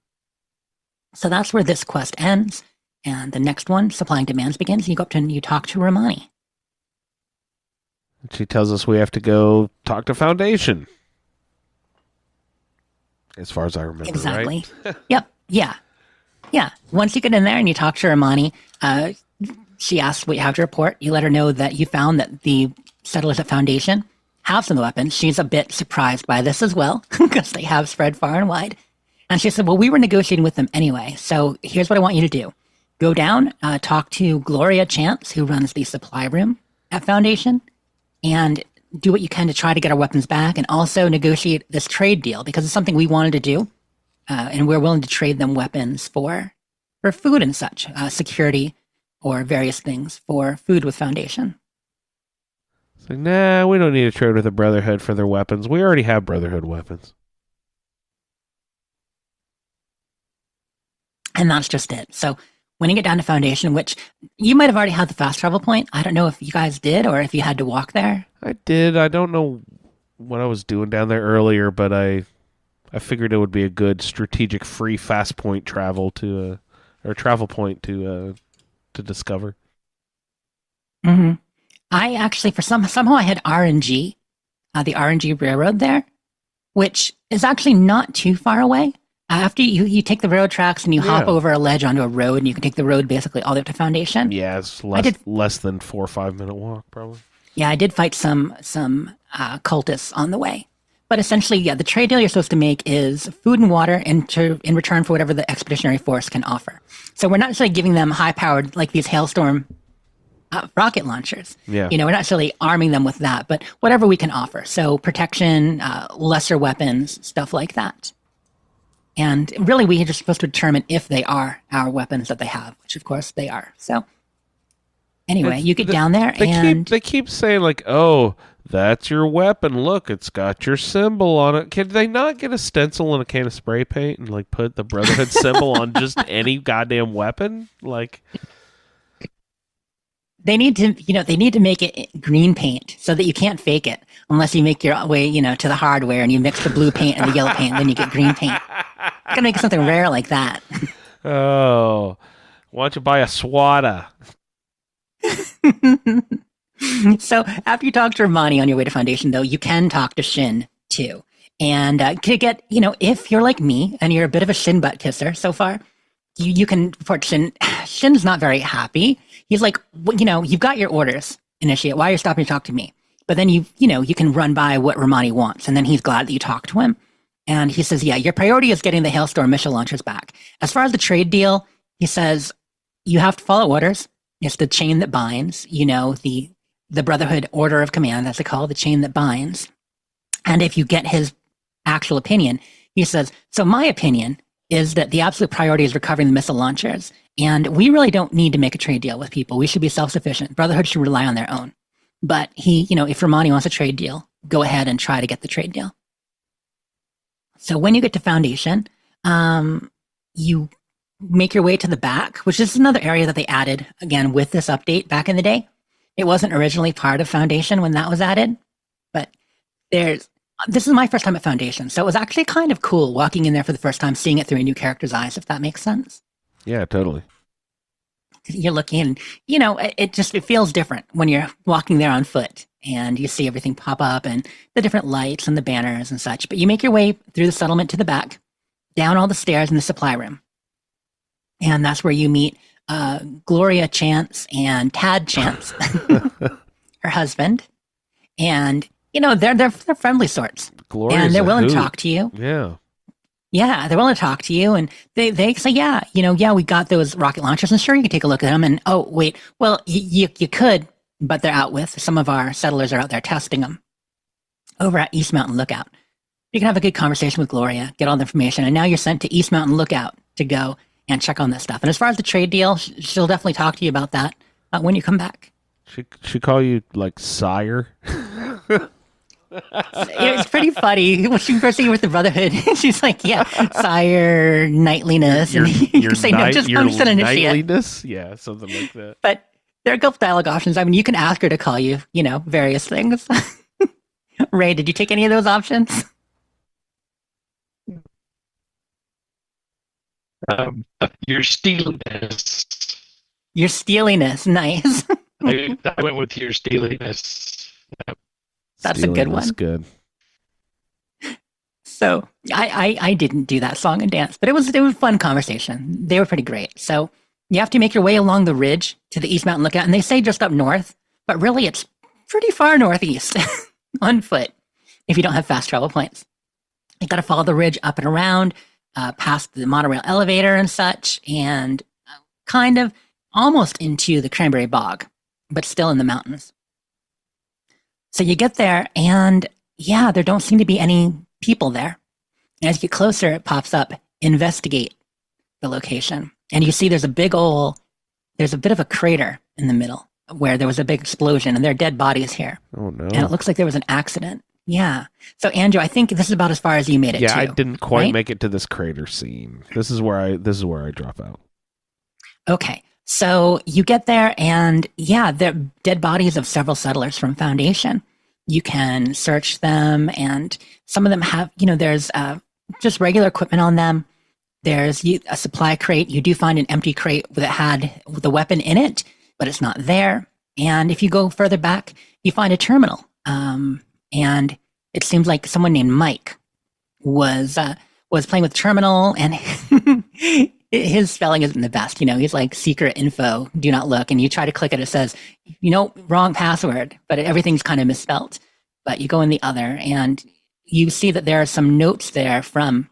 So that's where this quest ends. And the next one, Supply and Demands, begins. You go up to and you talk to Romani. She tells us we have to go talk to Foundation. As far as I remember, exactly. Right? Yep. Yeah. Yeah. Once you get in there and you talk to Romani, she asks what you have to report. You let her know that you found that the settlers at Foundation have some weapons. She's a bit surprised by this as well, because they have spread far and wide. And she said, well, we were negotiating with them anyway, so here's what I want you to do. Go down, talk to Gloria Chance, who runs the supply room at Foundation, and do what you can to try to get our weapons back, and also negotiate this trade deal, because it's something we wanted to do, and we're willing to trade them weapons for food and such, security, or various things for food with Foundation. It's like, nah, we don't need to trade with the Brotherhood for their weapons. We already have Brotherhood weapons. And that's just it. So when you get down to Foundation, which you might have already had the fast travel point. I don't know if you guys did or if you had to walk there. I did. I don't know what I was doing down there earlier, but I figured it would be a good strategic free fast point travel to or travel point to to discover. Hmm. I actually, somehow I had RNG, the RNG Railroad there, which is actually not too far away. After you take the railroad tracks and you hop Yeah. over a ledge onto a road, and you can take the road basically all the way up to Foundation. Yeah, it's did- less than 4 or 5 minute walk, probably. Yeah, I did fight some cultists on the way. But essentially, yeah, the trade deal you're supposed to make is food and water in return for whatever the expeditionary force can offer. So we're not necessarily giving them high-powered, like these Hailstorm rocket launchers. Yeah. We're not necessarily arming them with that, but whatever we can offer. So protection, lesser weapons, stuff like that. And really, we are just supposed to determine if they are our weapons that they have, which of course they are. So anyway, you get down there and... They keep saying, like, oh, that's your weapon. Look, it's got your symbol on it. Can they not get a stencil and a can of spray paint and, like, put the Brotherhood symbol on just any goddamn weapon? Like... They need to make it green paint so that you can't fake it unless you make your way, to the hardware and you mix the blue paint and the yellow paint, and then you get green paint. Gotta make something rare like that. Oh, why don't you buy a SWATA? So after you talk to Romani on your way to Foundation, though, you can talk to Shin too. And to get, if you're like me and you're a bit of a Shin butt kisser so far, you can report Shin. Shin's not very happy. He's like, you've got your orders, Initiate. Why are you stopping to talk to me? But then you can run by what Romani wants, and then he's glad that you talked to him. And he says, yeah, your priority is getting the Hailstorm missile launchers back. As far as the trade deal, he says, you have to follow orders. It's the chain that binds, the Brotherhood Order of Command, as they call it, the chain that binds. And if you get his actual opinion, he says, so my opinion is that the absolute priority is recovering the missile launchers. And we really don't need to make a trade deal with people. We should be self-sufficient. Brotherhood should rely on their own. But if Romani wants a trade deal, go ahead and try to get the trade deal. So when you get to Foundation, you make your way to the back, which is another area that they added, again, with this update back in the day. It wasn't originally part of Foundation when that was added, but this is my first time at Foundation, so it was actually kind of cool walking in there for the first time, seeing it through a new character's eyes, if that makes sense. Yeah, totally. You're looking and, it feels different when you're walking there on foot and you see everything pop up and the different lights and the banners and such. But you make your way through the settlement to the back, down all the stairs in the supply room. And that's where you meet Gloria Chance and Tad Chance, her husband. And, they're friendly sorts. Gloria's and they're a willing to hoot. talk to you. Yeah. Yeah, they're willing to talk to you, and they say, yeah, we got those rocket launchers, and sure, you can take a look at them, and oh, wait, well, you could, but they're out with, some of our settlers are out there testing them over at East Mountain Lookout. You can have a good conversation with Gloria, get all the information, and now you're sent to East Mountain Lookout to go and check on this stuff. And as far as the trade deal, she'll definitely talk to you about that when you come back. She call you, like, sire? It's pretty funny. When she first see with the Brotherhood, she's like, yeah, sire, knightliness. And you can say, no, just I'm just an initiate. Knightliness? Yeah, something like that. But there are a couple dialogue options. I mean, you can ask her to call you, various things. Ray, did you take any of those options? Your steeliness. Your steeliness. Nice. I went with your steeliness. That's a good one. That's good. So I didn't do that song and dance, but it was a fun conversation. They were pretty great. So you have to make your way along the ridge to the East Mountain Lookout, and they say just up north, but really it's pretty far northeast on foot if you don't have fast travel points. You got to follow the ridge up and around, past the monorail elevator and such, and kind of almost into the Cranberry Bog, but still in the mountains. So you get there, and yeah, there don't seem to be any people there. And as you get closer, it pops up, investigate the location. And you see there's a bit of a crater in the middle where there was a big explosion, and there are dead bodies here. Oh, no. And it looks like there was an accident. Yeah. So, Andrew, I think this is about as far as you made it, yeah, too. I didn't quite right? make it to this crater scene. This is where I drop out. Okay. So you get there, and yeah, there are dead bodies of several settlers from Foundation. You can search them, and some of them have, there's just regular equipment on them. There's a supply crate. You do find an empty crate that had the weapon in it, but it's not there. And if you go further back, you find a terminal. And it seems like someone named Mike was playing with the terminal, and his spelling isn't the best. He's like secret info, do not look. And you try to click it, it says, wrong password, but everything's kind of misspelled. But you go in the other, and you see that there are some notes there from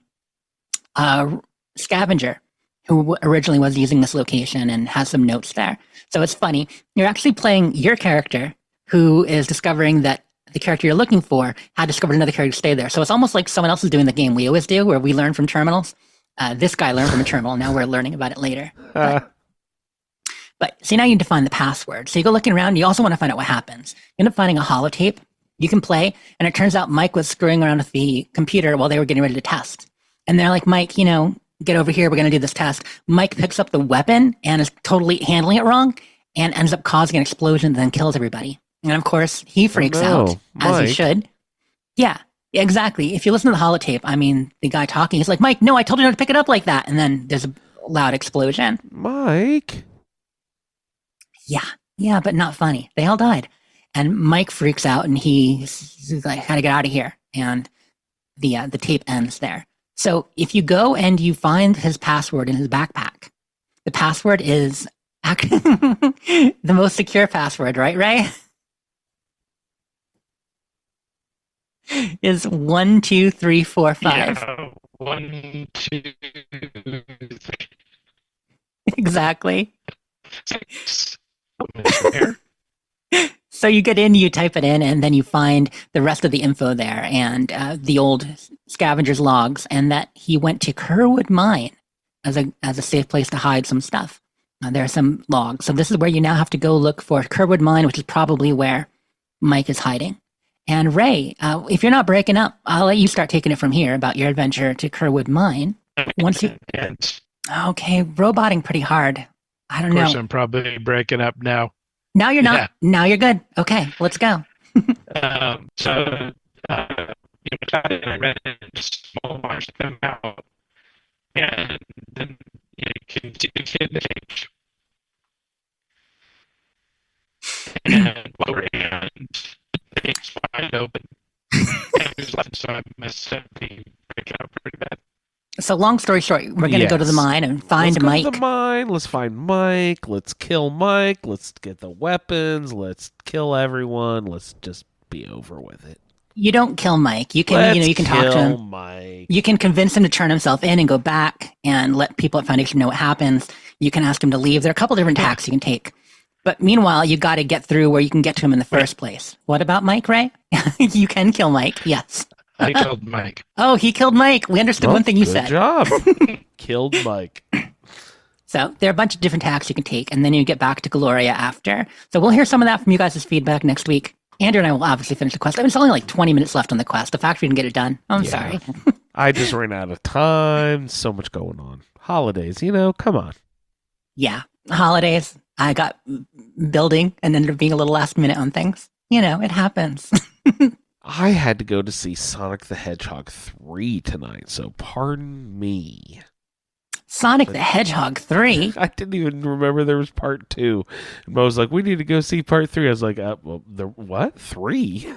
Scavenger, who originally was using this location and has some notes there. So it's funny. You're actually playing your character, who is discovering that the character you're looking for had discovered another character to stay there. So it's almost like someone else is doing the game we always do, where we learn from terminals. This guy learned from a terminal. Now we're learning about it later. But see, now you need to find the password. So you go looking around. You also want to find out what happens. You end up finding a holotape you can play. And it turns out Mike was screwing around with the computer while they were getting ready to test. And they're like, Mike, get over here. We're going to do this test. Mike picks up the weapon and is totally handling it wrong and ends up causing an explosion and then kills everybody. And of course, he freaks out, as he should. Yeah, exactly. If you listen to the holotape, the guy talking is like, Mike, no, I told you not to pick it up like that. And then there's a loud explosion. Mike? Yeah, but not funny. They all died. And Mike freaks out, and he's like, "Gotta get out of here." And the tape ends there. So if you go and you find his password in his backpack, the password is the most secure password, right, Ray? Is 1, 2, 3, 4, 5. Yeah, 1, 2, 3. Exactly. 6. So you get in, you type it in, and then you find the rest of the info there and the old scavenger's logs, and that he went to Kerwood Mine as a safe place to hide some stuff. There are some logs. So this is where you now have to go look for Kerwood Mine, which is probably where Mike is hiding. And Ray, if you're not breaking up, I'll let you start taking it from here about your adventure to Kerwood Mine. Okay, roboting pretty hard. I don't know. Of course, I'm probably breaking up now. Now you're not. Yeah. Now you're good. Okay, let's go. So, I rented small marks them out, and then you continue in the cage. And the gate's wide open. And there's left, so I must be breaking up pretty bad. So long story short, we're going to go to the mine and find Let's Mike. Go to the mine. Let's find Mike. Let's kill Mike. Let's get the weapons. Let's kill everyone. Let's just be over with it. You don't kill Mike. You can, you can talk to him. Mike. You can convince him to turn himself in and go back and let people at Foundation know what happens. You can ask him to leave. There are a couple different tacks you can take. But meanwhile, you got to get through where you can get to him in the first place. What about Mike, Ray? You can kill Mike. Yes. I killed Mike. Oh, he killed Mike. We understood one thing you said. Good job. Killed Mike. So there are a bunch of different tacks you can take, and then you get back to Gloria after. So we'll hear some of that from you guys' feedback next week. Andrew and I will obviously finish the quest. It's only like 20 minutes left on the quest. The fact we didn't get it done. I'm sorry. I just ran out of time. So much going on. Holidays, come on. Yeah. Holidays. I got building and ended up being a little last minute on things. It happens. I had to go to see Sonic the Hedgehog 3 tonight, so pardon me. Sonic the Hedgehog 3? I didn't even remember there was part 2. And Mo was like, we need to go see part 3. I was like, what? 3?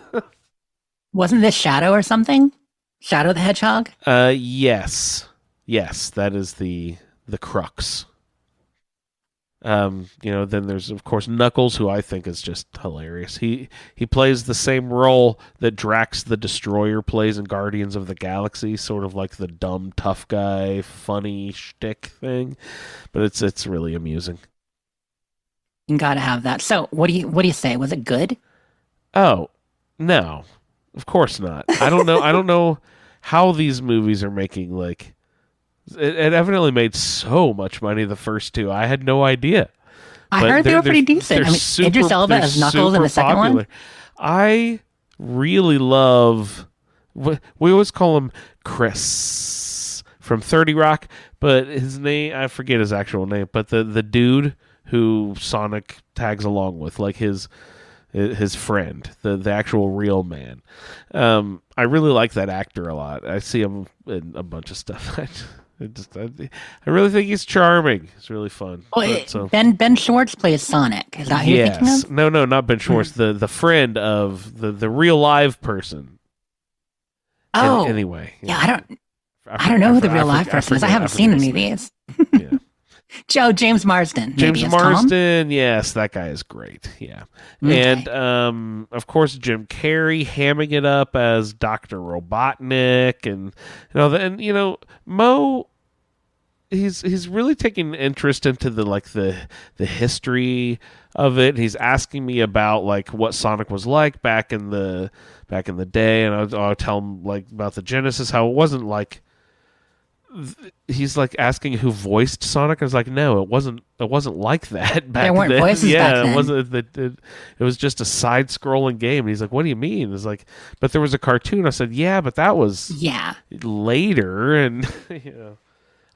Wasn't this Shadow or something? Shadow the Hedgehog? Yes. Yes, that is the crux. Then there's of course Knuckles, who I think is just hilarious. He plays the same role that Drax the Destroyer plays in Guardians of the Galaxy, sort of like the dumb tough guy, funny shtick thing. But it's really amusing. You gotta have that. So what do you say? Was it good? Oh, no. Of course not. I don't know how these movies are making It evidently made so much money the first two. I had no idea. I heard they were pretty decent. Idris Elba as Knuckles in the second one. I really love. We always call him Chris from 30 Rock, but his name, I forget his actual name. But the dude who Sonic tags along with, like his friend, the actual real man. I really like that actor a lot. I see him in a bunch of stuff. I really think he's charming. He's really fun. Ben Schwartz plays Sonic. Is that who you're thinking of? No, not Ben Schwartz. The friend of the real live person. Oh, anyway. Yeah, I don't know who the real live person is. I haven't seen any of these. Yeah. James Marsden. James Marsden, yes, that guy is great. Yeah. Okay. And of course Jim Carrey hamming it up as Dr. Robotnik, and Mo, he's really taking interest into the history of it. He's asking me about like what Sonic was like back in the day, and I'll tell him like about the Genesis, how it wasn't like. He's like asking who voiced Sonic. I was like, no, it wasn't like that back then. There weren't voices back then. It wasn't. It was just a side-scrolling game. And he's like, what do you mean? It's like, but there was a cartoon. I said, yeah, but that was later, and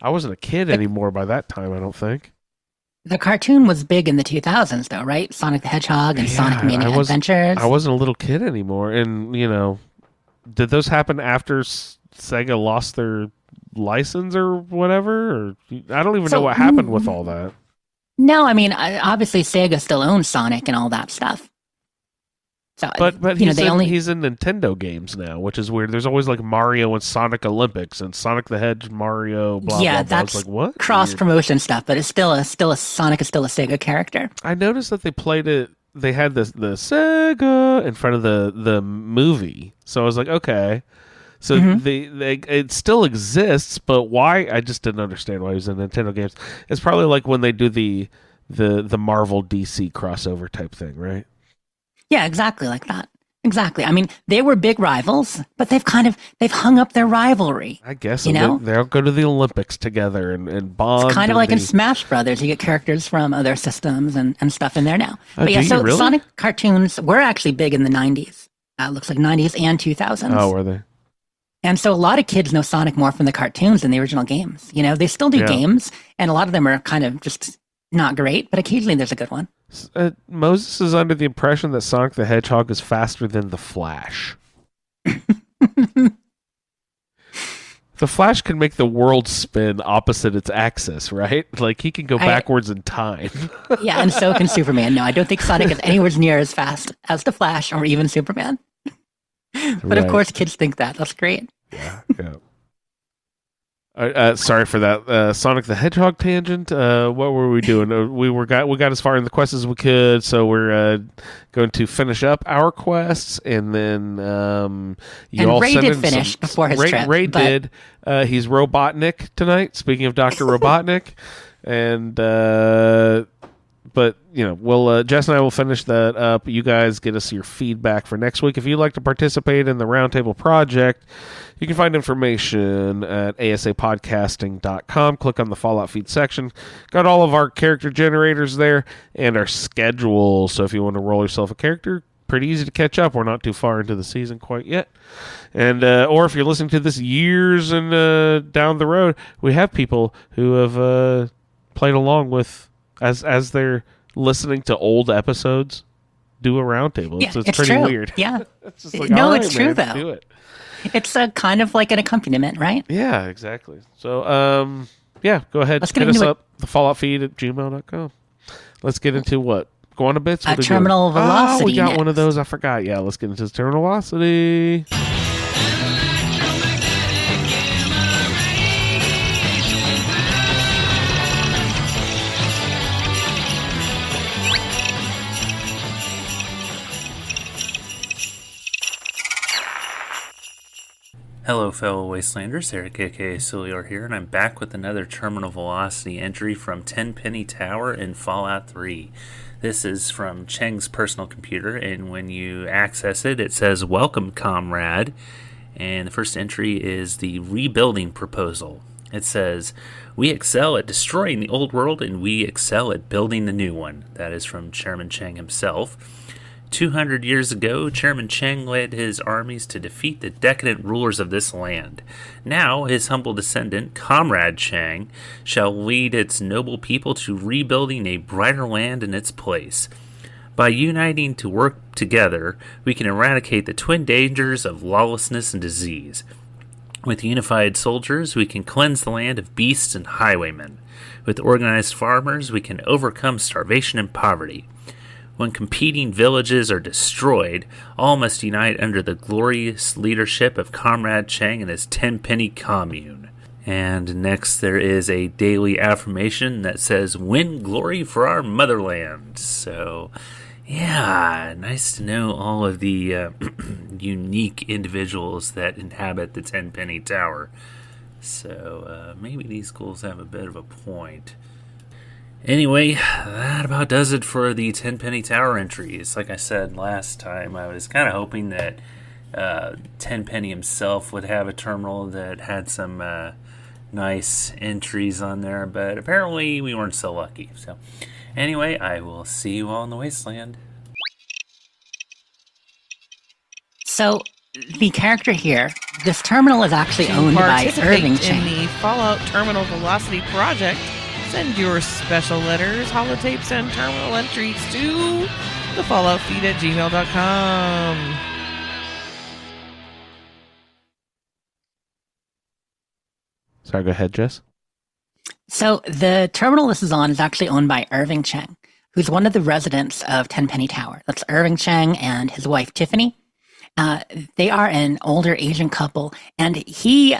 I wasn't a kid anymore by that time. I don't think. The cartoon was big in the 2000s, though, right? Sonic the Hedgehog and Sonic Mania Adventures. I wasn't a little kid anymore, and did those happen after Sega lost their license or whatever? Or I don't even know what happened with all that. No, I mean, obviously Sega still owns Sonic and all that stuff. So, but he's in Nintendo games now, which is weird. There's always like Mario and Sonic Olympics and Sonic the Hedgehog, Mario, blah, blah, blah. That's like, what? Cross-promotion stuff, but it's still a Sonic is still a Sega character. I noticed that they played it. They had the Sega in front of the movie, so I was like, okay. So it still exists, but why? I just didn't understand why it was in Nintendo games. It's probably like when they do the Marvel DC crossover type thing, right? Yeah, exactly like that. Exactly. I mean, they were big rivals, but they've hung up their rivalry. I guess they'll go to the Olympics together and bond. It's kind of like in Smash Brothers, you get characters from other systems and stuff in there now. But really? Sonic cartoons were actually big in the 90s. It looks like 90s and 2000s. Oh, were they? And so a lot of kids know Sonic more from the cartoons than the original games. They still do games, and a lot of them are kind of just not great, but occasionally there's a good one. Moses is under the impression that Sonic the Hedgehog is faster than the Flash. The Flash can make the world spin opposite its axis, right? Like, he can go backwards in time. Yeah, and so can Superman. No, I don't think Sonic is anywhere near as fast as the Flash or even Superman. But of course, kids think that. That's great. Yeah. Sorry for that Sonic the Hedgehog tangent. What were we doing? We got as far in the quest as we could, so we're going to finish up our quests, and then Ray did finish before his trip. Ray did. He's Robotnik tonight. Speaking of Dr. Robotnik, and but we'll Jess and I will finish that up. You guys get us your feedback for next week. If you'd like to participate in the Roundtable project, you can find information at asapodcasting.com. Click on the Fallout feed section. Got all of our character generators there and our schedule. So if you want to roll yourself a character, pretty easy to catch up. We're not too far into the season quite yet. And or if you're listening to this years and down the road, we have people who have played along with as they're listening to old episodes, do a roundtable. Yeah, it's pretty true. weird. Yeah. It's just like, it's true, man, though. do it. It's kind of like an accompaniment, right? Yeah, exactly. So, go ahead. Hit us up, the Fallout feed at gmail.com. Let's get into what? Go on a bit. Terminal velocity. We got one of those. I forgot. Yeah, let's get into terminal velocity. Hello fellow Wastelanders, Eric aka Cilior here, and I'm back with another Terminal Velocity entry from Tenpenny Tower in Fallout 3. This is from Cheng's personal computer, and when you access it, it says, "Welcome, comrade." And the first entry is the rebuilding proposal. It says, "We excel at destroying the old world, and we excel at building the new one." That is from Chairman Cheng himself. 200 years ago, Chairman Cheng led his armies to defeat the decadent rulers of this land. Now, his humble descendant, Comrade Cheng, shall lead its noble people to rebuilding a brighter land in its place. By uniting to work together, we can eradicate the twin dangers of lawlessness and disease. With unified soldiers, we can cleanse the land of beasts and highwaymen. With organized farmers, we can overcome starvation and poverty. When competing villages are destroyed, all must unite under the glorious leadership of Comrade Chang and his Tenpenny Commune. And next there is a daily affirmation that says, "Win glory for our motherland." So, yeah, nice to know all of the unique individuals that inhabit the Tenpenny Tower. So, maybe these schools have a bit of a point. Anyway, that about does it for the Tenpenny Tower entries. Like I said last time, I was kind of hoping that Tenpenny himself would have a terminal that had some nice entries on there, but apparently we weren't so lucky. So, anyway, I will see you all in the Wasteland. So, the character here, this terminal is actually owned by Irving in Chang. the Fallout Terminal Velocity Project, send your special letters, holotapes, and terminal entries to thefalloutfeed@gmail.com. Sorry, go ahead, Jess. So the terminal this is on is actually owned by Irving Chang, who's one of the residents of Tenpenny Tower. That's Irving Chang and his wife, Tiffany. They are an older Asian couple, and he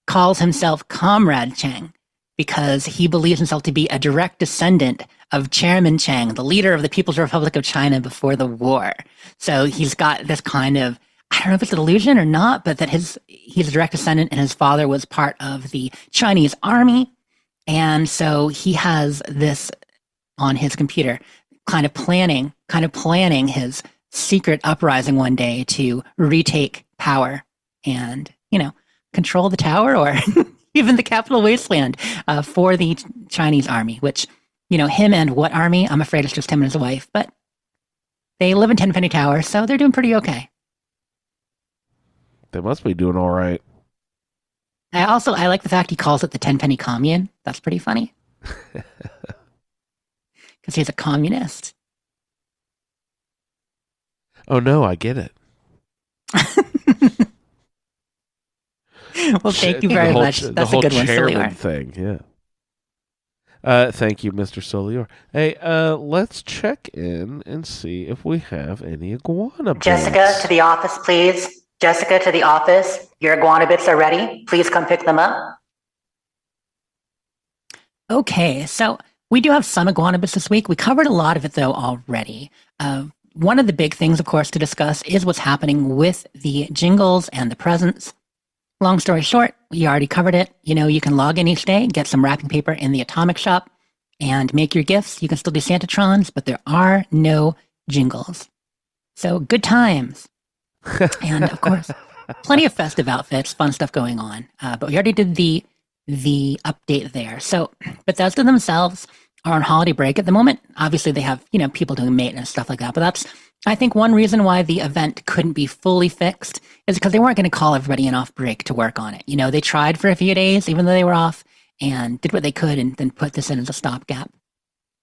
calls himself Comrade Chang because he believes himself to be a direct descendant of Chairman Chang, the leader of the People's Republic of China before the war. So he's got this kind of, I don't know if it's a delusion or not, but that he's a direct descendant and his father was part of the Chinese army. And so he has this on his computer, kind of planning his secret uprising one day to retake power and, control the tower or even the capital wasteland for the Chinese army, which, him and what army? I'm afraid it's just him and his wife, but they live in Tenpenny Tower, so they're doing pretty okay. They must be doing all right. I like the fact he calls it the Tenpenny Commune. That's pretty funny. Because he's a communist. Oh, no, I get it. Well, thank you very much. That's a good one, Solior. Thing, yeah. Thank you, Mr. Solior. Hey, let's check in and see if we have any iguana bits. Jessica, to the office, please. Jessica, to the office. Your iguana bits are ready. Please come pick them up. Okay, so we do have some iguana bits this week. We covered a lot of it, though, already. One of the big things, of course, to discuss is what's happening with the jingles and the presents. Long story short, we already covered it. You can log in each day, get some wrapping paper in the Atomic Shop, and make your gifts. You can still do Santatrons, but there are no jingles. So good times. And, of course, plenty of festive outfits, fun stuff going on. But we already did the update there. So Bethesda themselves are on holiday break at the moment. Obviously, they have, people doing maintenance, stuff like that. But that's, I think, one reason why the event couldn't be fully fixed is because they weren't going to call everybody in off break to work on it. They tried for a few days, even though they were off, and did what they could and then put this in as a stopgap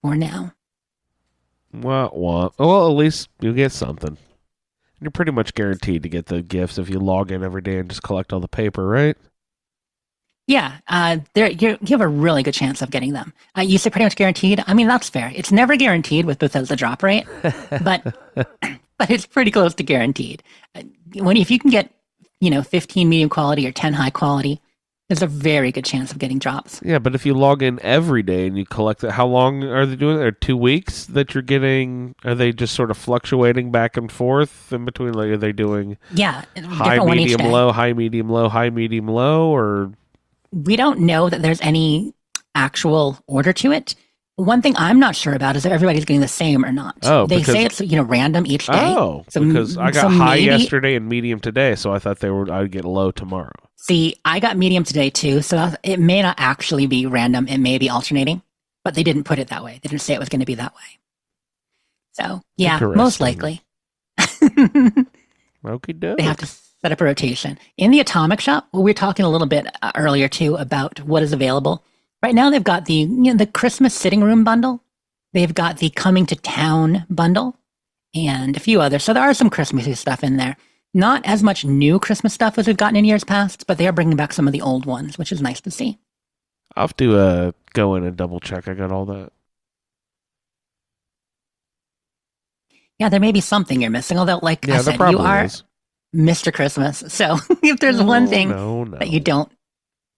for now. Well, at least you'll get something. You're pretty much guaranteed to get the gifts if you log in every day and just collect all the paper, right? Yeah, you have a really good chance of getting them. You say pretty much guaranteed. I mean, that's fair. It's never guaranteed with Bethesda drop rate, but it's pretty close to guaranteed. If you can get 15 medium quality or 10 high quality, there's a very good chance of getting drops. Yeah, but if you log in every day and you collect it, how long are they doing it? Are 2 weeks that you're getting? Are they just sort of fluctuating back and forth in between? Like, are they doing high, medium, low, high, medium, low, high, medium, low, or? We don't know that there's any actual order to it. One thing I'm not sure about is if everybody's getting the same or not. They say it's random each day. Oh, so, because I got high yesterday and medium today, so I thought I would get low tomorrow. See, I got medium today too, so it may not actually be random. It may be alternating, but they didn't put it that way. They didn't say it was going to be that way. So, yeah, most likely. Okie doke. They have to set up a rotation. In the Atomic Shop, we were talking a little bit earlier too about what is available. Right now they've got the Christmas sitting room bundle. They've got the coming to town bundle and a few others. So there are some Christmassy stuff in there. Not as much new Christmas stuff as we've gotten in years past, but they are bringing back some of the old ones, which is nice to see. I'll have to go in and double check I got all that. Yeah, there may be something you're missing, although, like I Yeah, there said, you probably are is. Mr. Christmas. So if there's one thing No. that you don't,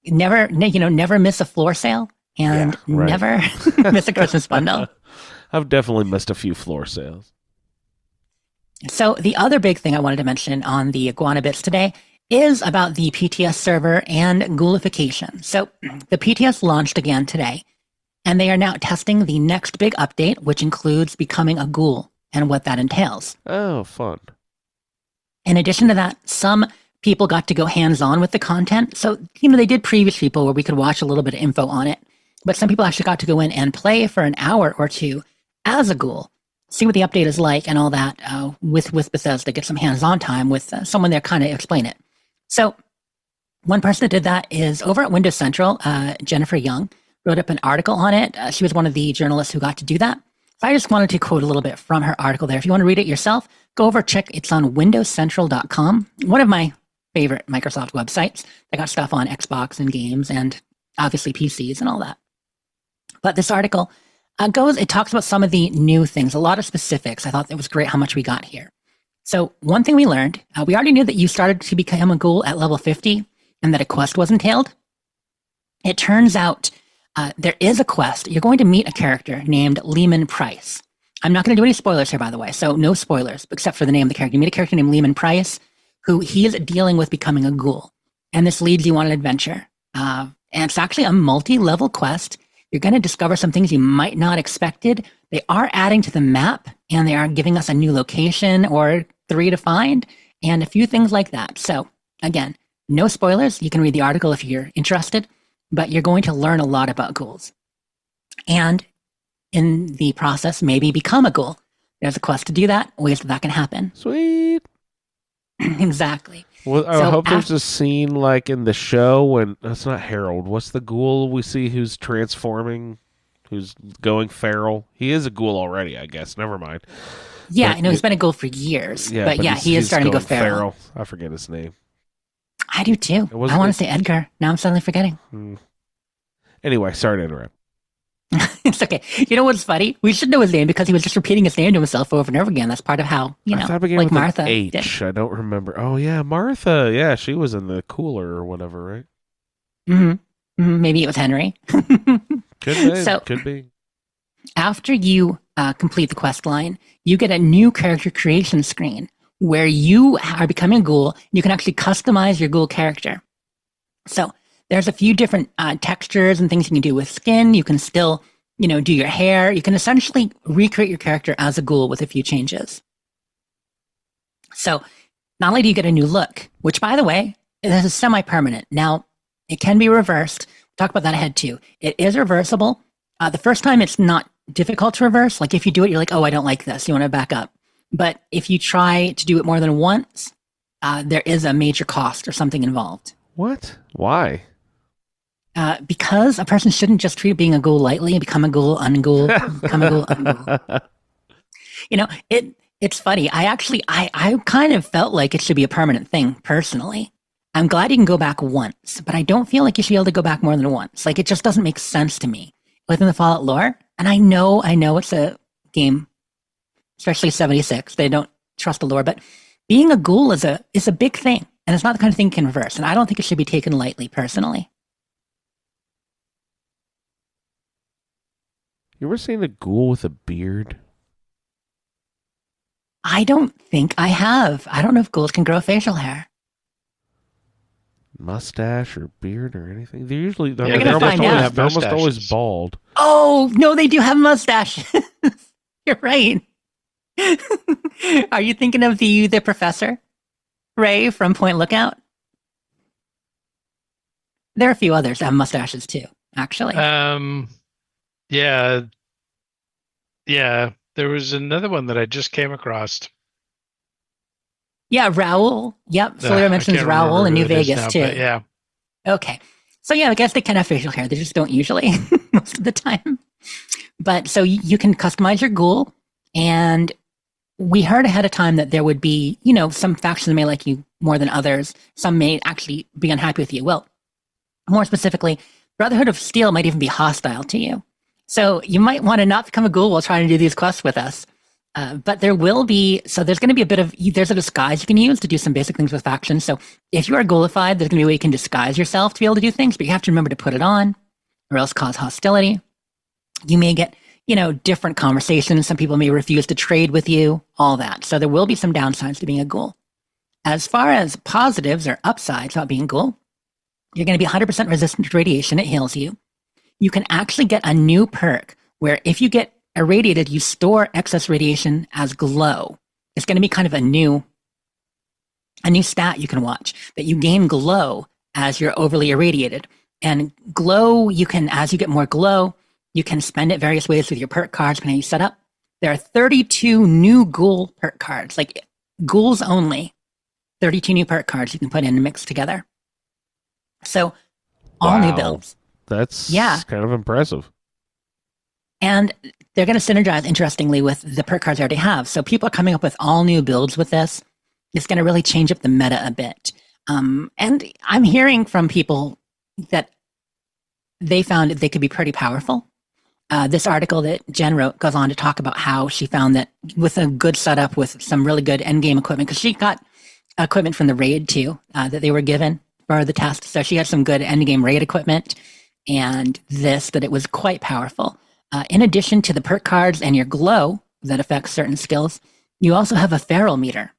never miss a floor sale and Yeah, right. never miss a Christmas bundle. I've definitely missed a few floor sales. So the other big thing I wanted to mention on the Iguana Bits today is about the PTS server and ghoulification. So the PTS launched again today, and they are now testing the next big update, which includes becoming a ghoul and what that entails. Oh, fun. In addition to that, some people got to go hands-on with the content. So, they did previous people where we could watch a little bit of info on it, but some people actually got to go in and play for an hour or two as a ghoul, see what the update is like and all that with Bethesda, get some hands-on time with someone there kind of explain it. So one person that did that is over at Windows Central, Jennifer Young, wrote up an article on it. She was one of the journalists who got to do that. So I just wanted to quote a little bit from her article there. If you want to read it yourself, go over, check. It's on windowscentral.com, one of my favorite Microsoft websites. They got stuff on Xbox and games and obviously PCs and all that. But this article it talks about some of the new things, a lot of specifics. I thought it was great how much we got here. So one thing we learned, we already knew that you started to become a ghoul at level 50 and that a quest was entailed. It turns out there is a quest. You're going to meet a character named Lehman Price. I'm not going to do any spoilers here, by the way, so no spoilers, except for the name of the character. You meet a character named Lehman Price, who he is dealing with becoming a ghoul. And this leads you on an adventure. And it's actually a multi-level quest. You're going to discover some things you might not expected. They are adding to the map, and they are giving us a new location or 3 to find, and a few things like that. So, again, no spoilers. You can read the article if you're interested, but you're going to learn a lot about ghouls. And in the process, maybe become a ghoul. There's a quest to do that, ways that can happen. Sweet. Exactly. Well, I So hope there's a scene like in the show when it's not Harold. What's the ghoul we see who's transforming, who's going feral? He is a ghoul already, I guess. Never mind. Yeah, But I know he's been a ghoul for years, Yeah, but yeah, he is he's starting to go going feral. I forget his name. I do too. It wasn't I want it- to say Edgar. Now I'm suddenly forgetting. Anyway, sorry to interrupt. It's okay. You know what's funny? We should know his name because he was just repeating his name to himself over and over again. That's part of how, I thought it began like with Martha an H. did. I don't remember. Oh yeah, Martha. Yeah, she was in the cooler or whatever, right? Maybe it was Henry. Could be. So- Could be. After you complete the quest line, you get a new character creation screen where you are becoming a ghoul. You can actually customize your ghoul character. So there's a few different textures and things you can do with skin. You can still, do your hair. You can essentially recreate your character as a ghoul with a few changes. So not only do you get a new look, which by the way, this is semi-permanent. Now, it can be reversed. Talk about that ahead too. It is reversible. The first time it's not difficult to reverse. Like if you do it, you're like, oh, I don't like this. You want to back up. But if you try to do it more than once, there is a major cost or something involved. What? Why? Because a person shouldn't just treat being a ghoul lightly and become a ghoul, unghoul, become a ghoul, unghoul. It's funny. I kind of felt like it should be a permanent thing personally. I'm glad you can go back once, but I don't feel like you should be able to go back more than once. Like it just doesn't make sense to me within the Fallout lore. And I know it's a game, especially 76. They don't trust the lore, but being a ghoul is a big thing. And it's not the kind of thing you can reverse. And I don't think it should be taken lightly personally. You ever seen a ghoul with a beard? I don't think I have. I don't know if ghouls can grow facial hair. Mustache or beard or anything? They're usually Yeah, We're gonna find out. they're almost always Mustaches. bald. Oh, no, they do have mustaches. You're right. Are you thinking of the professor? Ray from Point Lookout? There are a few others that have mustaches too, actually. Yeah. There was another one that I just came across. Yeah, Raoul. Yep, Sawyer I mentions can't Raoul remember in who New it is Vegas now, too. but yeah. Okay. So yeah, I guess they can have facial hair. They just don't usually most of the time. But so you can customize your ghoul, and we heard ahead of time that there would be, some factions may like you more than others. Some may actually be unhappy with you. Well, more specifically, Brotherhood of Steel might even be hostile to you. So you might want to not become a ghoul while trying to do these quests with us. But there's going to be there's a disguise you can use to do some basic things with factions. So if you are ghoulified, there's going to be a way you can disguise yourself to be able to do things, but you have to remember to put it on or else cause hostility. You may get, different conversations. Some people may refuse to trade with you, all that. So there will be some downsides to being a ghoul. As far as positives or upsides about being a ghoul, you're going to be 100% resistant to radiation. It heals you. You can actually get a new perk where if you get irradiated, you store excess radiation as glow. It's going to be kind of a new stat you can watch, that you gain glow as you're overly irradiated. And glow, as you get more glow, you can spend it various ways with your perk cards, depending on how you set up. There are 32 new ghoul perk cards, like ghouls only. 32 new perk cards you can put in and mix together. So, all new builds. That's kind of impressive. And they're going to synergize, interestingly, with the perk cards they already have. So people are coming up with all new builds with this. It's going to really change up the meta a bit. And I'm hearing from people that they found they could be pretty powerful. This article that Jen wrote goes on to talk about how she found that with a good setup, with some really good endgame equipment, because she got equipment from the raid too, that they were given for the test. So she had some good endgame raid equipment, and that it was quite powerful. In addition to the perk cards and your glow that affects certain skills, you also have a feral meter.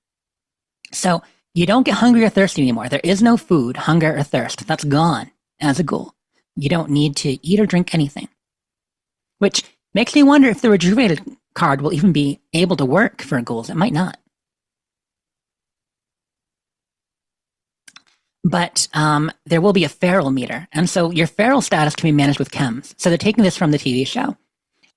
So you don't get hungry or thirsty anymore. There is no food, hunger, or thirst. That's gone as a ghoul. You don't need to eat or drink anything. Which makes me wonder if the rejuvenated card will even be able to work for ghouls. It might not. But there will be a feral meter. And so your feral status can be managed with chems. So they're taking this from the TV show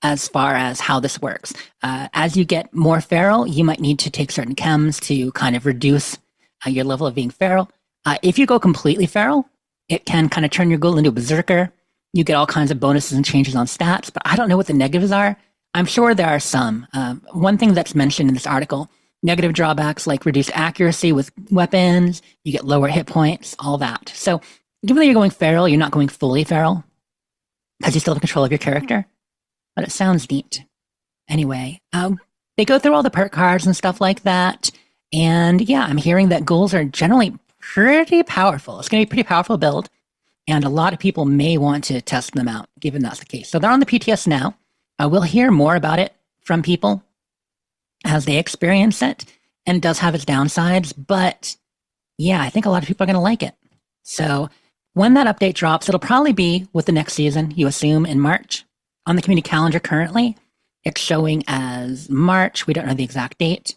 as far as how this works. As you get more feral, you might need to take certain chems to kind of reduce your level of being feral. If you go completely feral, it can kind of turn your ghoul into a berserker. You get all kinds of bonuses and changes on stats, but I don't know what the negatives are. I'm sure there are some. One thing that's mentioned in this article, negative drawbacks like reduced accuracy with weapons, you get lower hit points, all that. So even though you're going feral, you're not going fully feral because you still have control of your character, but it sounds neat. Anyway, they go through all the perk cards and stuff like that. And yeah, I'm hearing that ghouls are generally pretty powerful. It's going to be a pretty powerful build. And a lot of people may want to test them out, given that's the case. So they're on the PTS now. We'll hear more about it from people as they experience it. And it does have its downsides. But yeah, I think a lot of people are going to like it. So when that update drops, it'll probably be with the next season, you assume, in March. On the community calendar currently, it's showing as March. We don't know the exact date.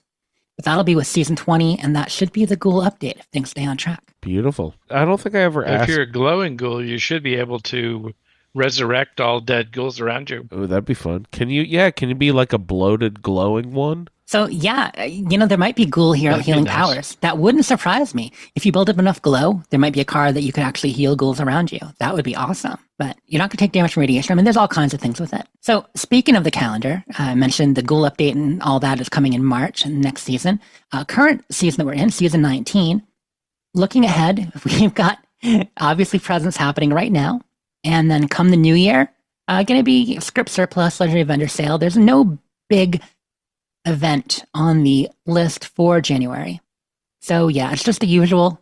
But that'll be with season 20, and that should be the ghoul update if things stay on track. Beautiful. I don't think I ever asked. If you're a glowing ghoul, you should be able to resurrect all dead ghouls around you. Oh, that'd be fun. Can you be like a bloated, glowing one? So yeah, there might be ghoul healing nice. powers. That wouldn't surprise me. If you build up enough glow, there might be a card that you could actually heal ghouls around you. That would be awesome. But you're not going to take damage from radiation. I mean, there's all kinds of things with it. So speaking of the calendar, I mentioned the ghoul update and all that is coming in March and next season. Current season that we're in, season 19. Looking ahead, we've got obviously presents happening right now. And then come the new year, going to be script surplus, legendary vendor sale. There's no big event on the list for January. So yeah, it's just the usual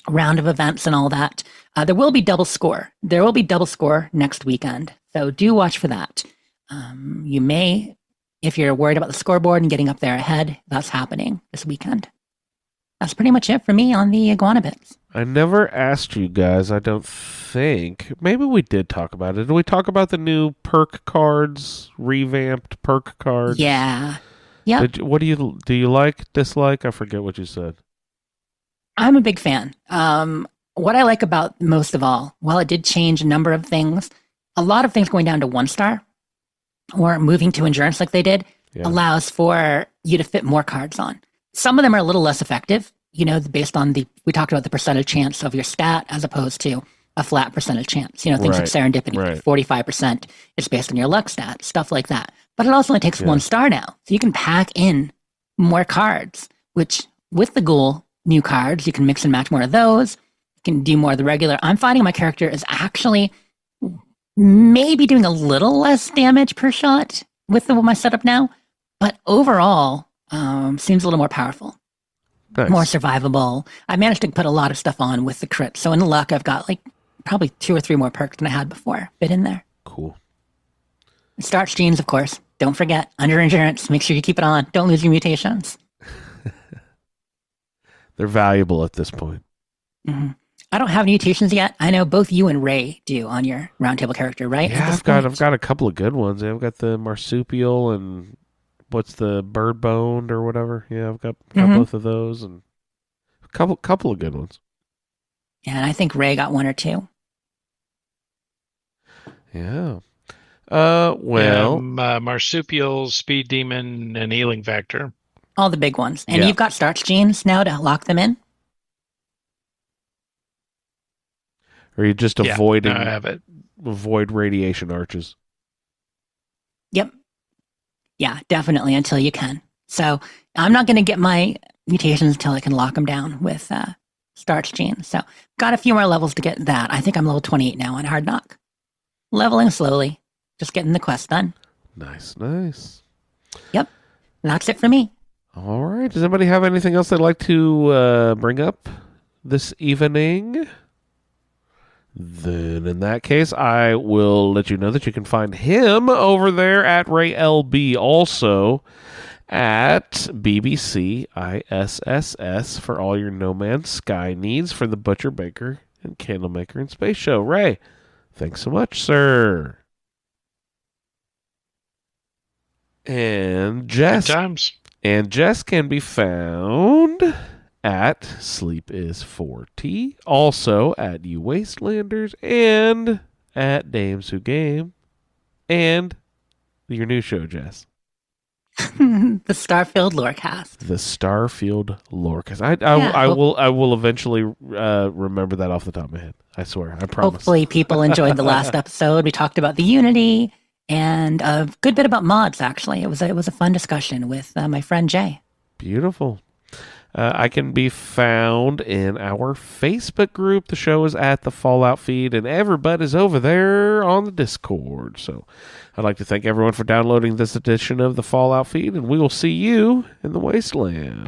round of events and all that. There will be double score. There will be double score next weekend. So do watch for that. You may, if you're worried about the scoreboard and getting up there ahead, that's happening this weekend. That's pretty much it for me on the Iguana Bits. I never asked you guys, I don't think. Maybe we did talk about it. Did we talk about the new perk cards, revamped perk cards? Yeah. Yeah. What do you like, dislike? I forget what you said. I'm a big fan. What I like about most of all, while it did change a number of things, a lot of things going down to 1-star or moving to endurance like they did allows for you to fit more cards on. Some of them are a little less effective, based on we talked about the percentage chance of your stat as opposed to a flat percentage chance. Things like serendipity, 45% is based on your luck stat, stuff like that. But it also only takes 1 star now. So you can pack in more cards, which with the ghoul new cards, you can mix and match more of those. You can do more of the regular. I'm finding my character is actually maybe doing a little less damage per shot with my setup now, but overall seems a little more powerful. Nice. More survivable. I managed to put a lot of stuff on with the crit. So in luck, I've got like probably 2 or 3 more perks than I had before fit in there. Cool. Starch genes, of course. Don't forget, under endurance, make sure you keep it on. Don't lose your mutations. They're valuable at this point. Mm-hmm. I don't have mutations yet. I know both you and Ray do on your Roundtable character, right? Yeah, I've got a couple of good ones. I've got the marsupial and what's the bird boned or whatever. Yeah, I've got both of those and a couple of good ones. Yeah, and I think Ray got 1 or 2. Yeah. Marsupial, Speed Demon, and Healing Factor. All the big ones. And Yeah. you've got starch genes now to lock them in? Or you just avoiding I have it. avoid radiation arches. Yep. Yeah, definitely until you can. So I'm not going to get my mutations until I can lock them down with starch genes. So got a few more levels to get that. I think I'm level 28 now on Hard Knock. Leveling slowly. Just getting the quest done. Nice. Yep. That's it for me. All right. Does anybody have anything else they'd like to bring up this evening? Then in that case, I will let you know that you can find him over there at Ray LB, also at BBC ISSS for all your No Man's Sky needs for the Butcher Baker and Candlemaker and Space Show. Ray, thanks so much, sir. And Jess. Good times. And Jess can be found at Sleep is 40, also at You Wastelanders, and at Dames Who Game, and your new show, Jess. The Starfield Lorecast. The Starfield Lorecast. Yeah, I will eventually remember that off the top of my head. I swear. I promise. Hopefully people enjoyed the last episode. We talked about the Unity and a good bit about mods, actually. It was a fun discussion with my friend Jay. Beautiful. I can be found in our Facebook group. The show is at the Fallout feed, and everybody's over there on the Discord. So I'd like to thank everyone for downloading this edition of the Fallout feed, and we will see you in the Wasteland.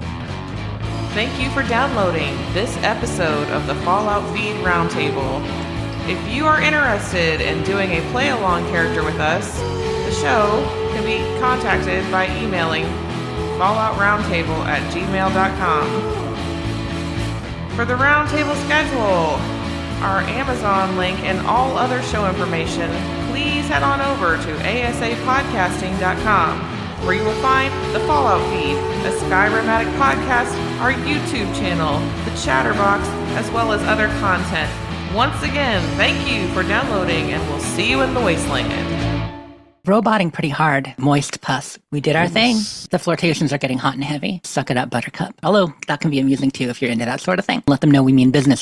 Thank you for downloading this episode of the Fallout Feed Roundtable. If you are interested in doing a play-along character with us, the show can be contacted by emailing falloutroundtable@gmail.com. For the Roundtable schedule, our Amazon link, and all other show information, please head on over to asapodcasting.com, where you will find the Fallout feed, a Skyrimatic podcast, our YouTube channel, the Chatterbox, as well as other content. Once again, thank you for downloading, and we'll see you in the Wasteland. Roboting pretty hard. Moist pus. We did our thing. The flirtations are getting hot and heavy. Suck it up, Buttercup. Although that can be amusing too if you're into that sort of thing. Let them know we mean business.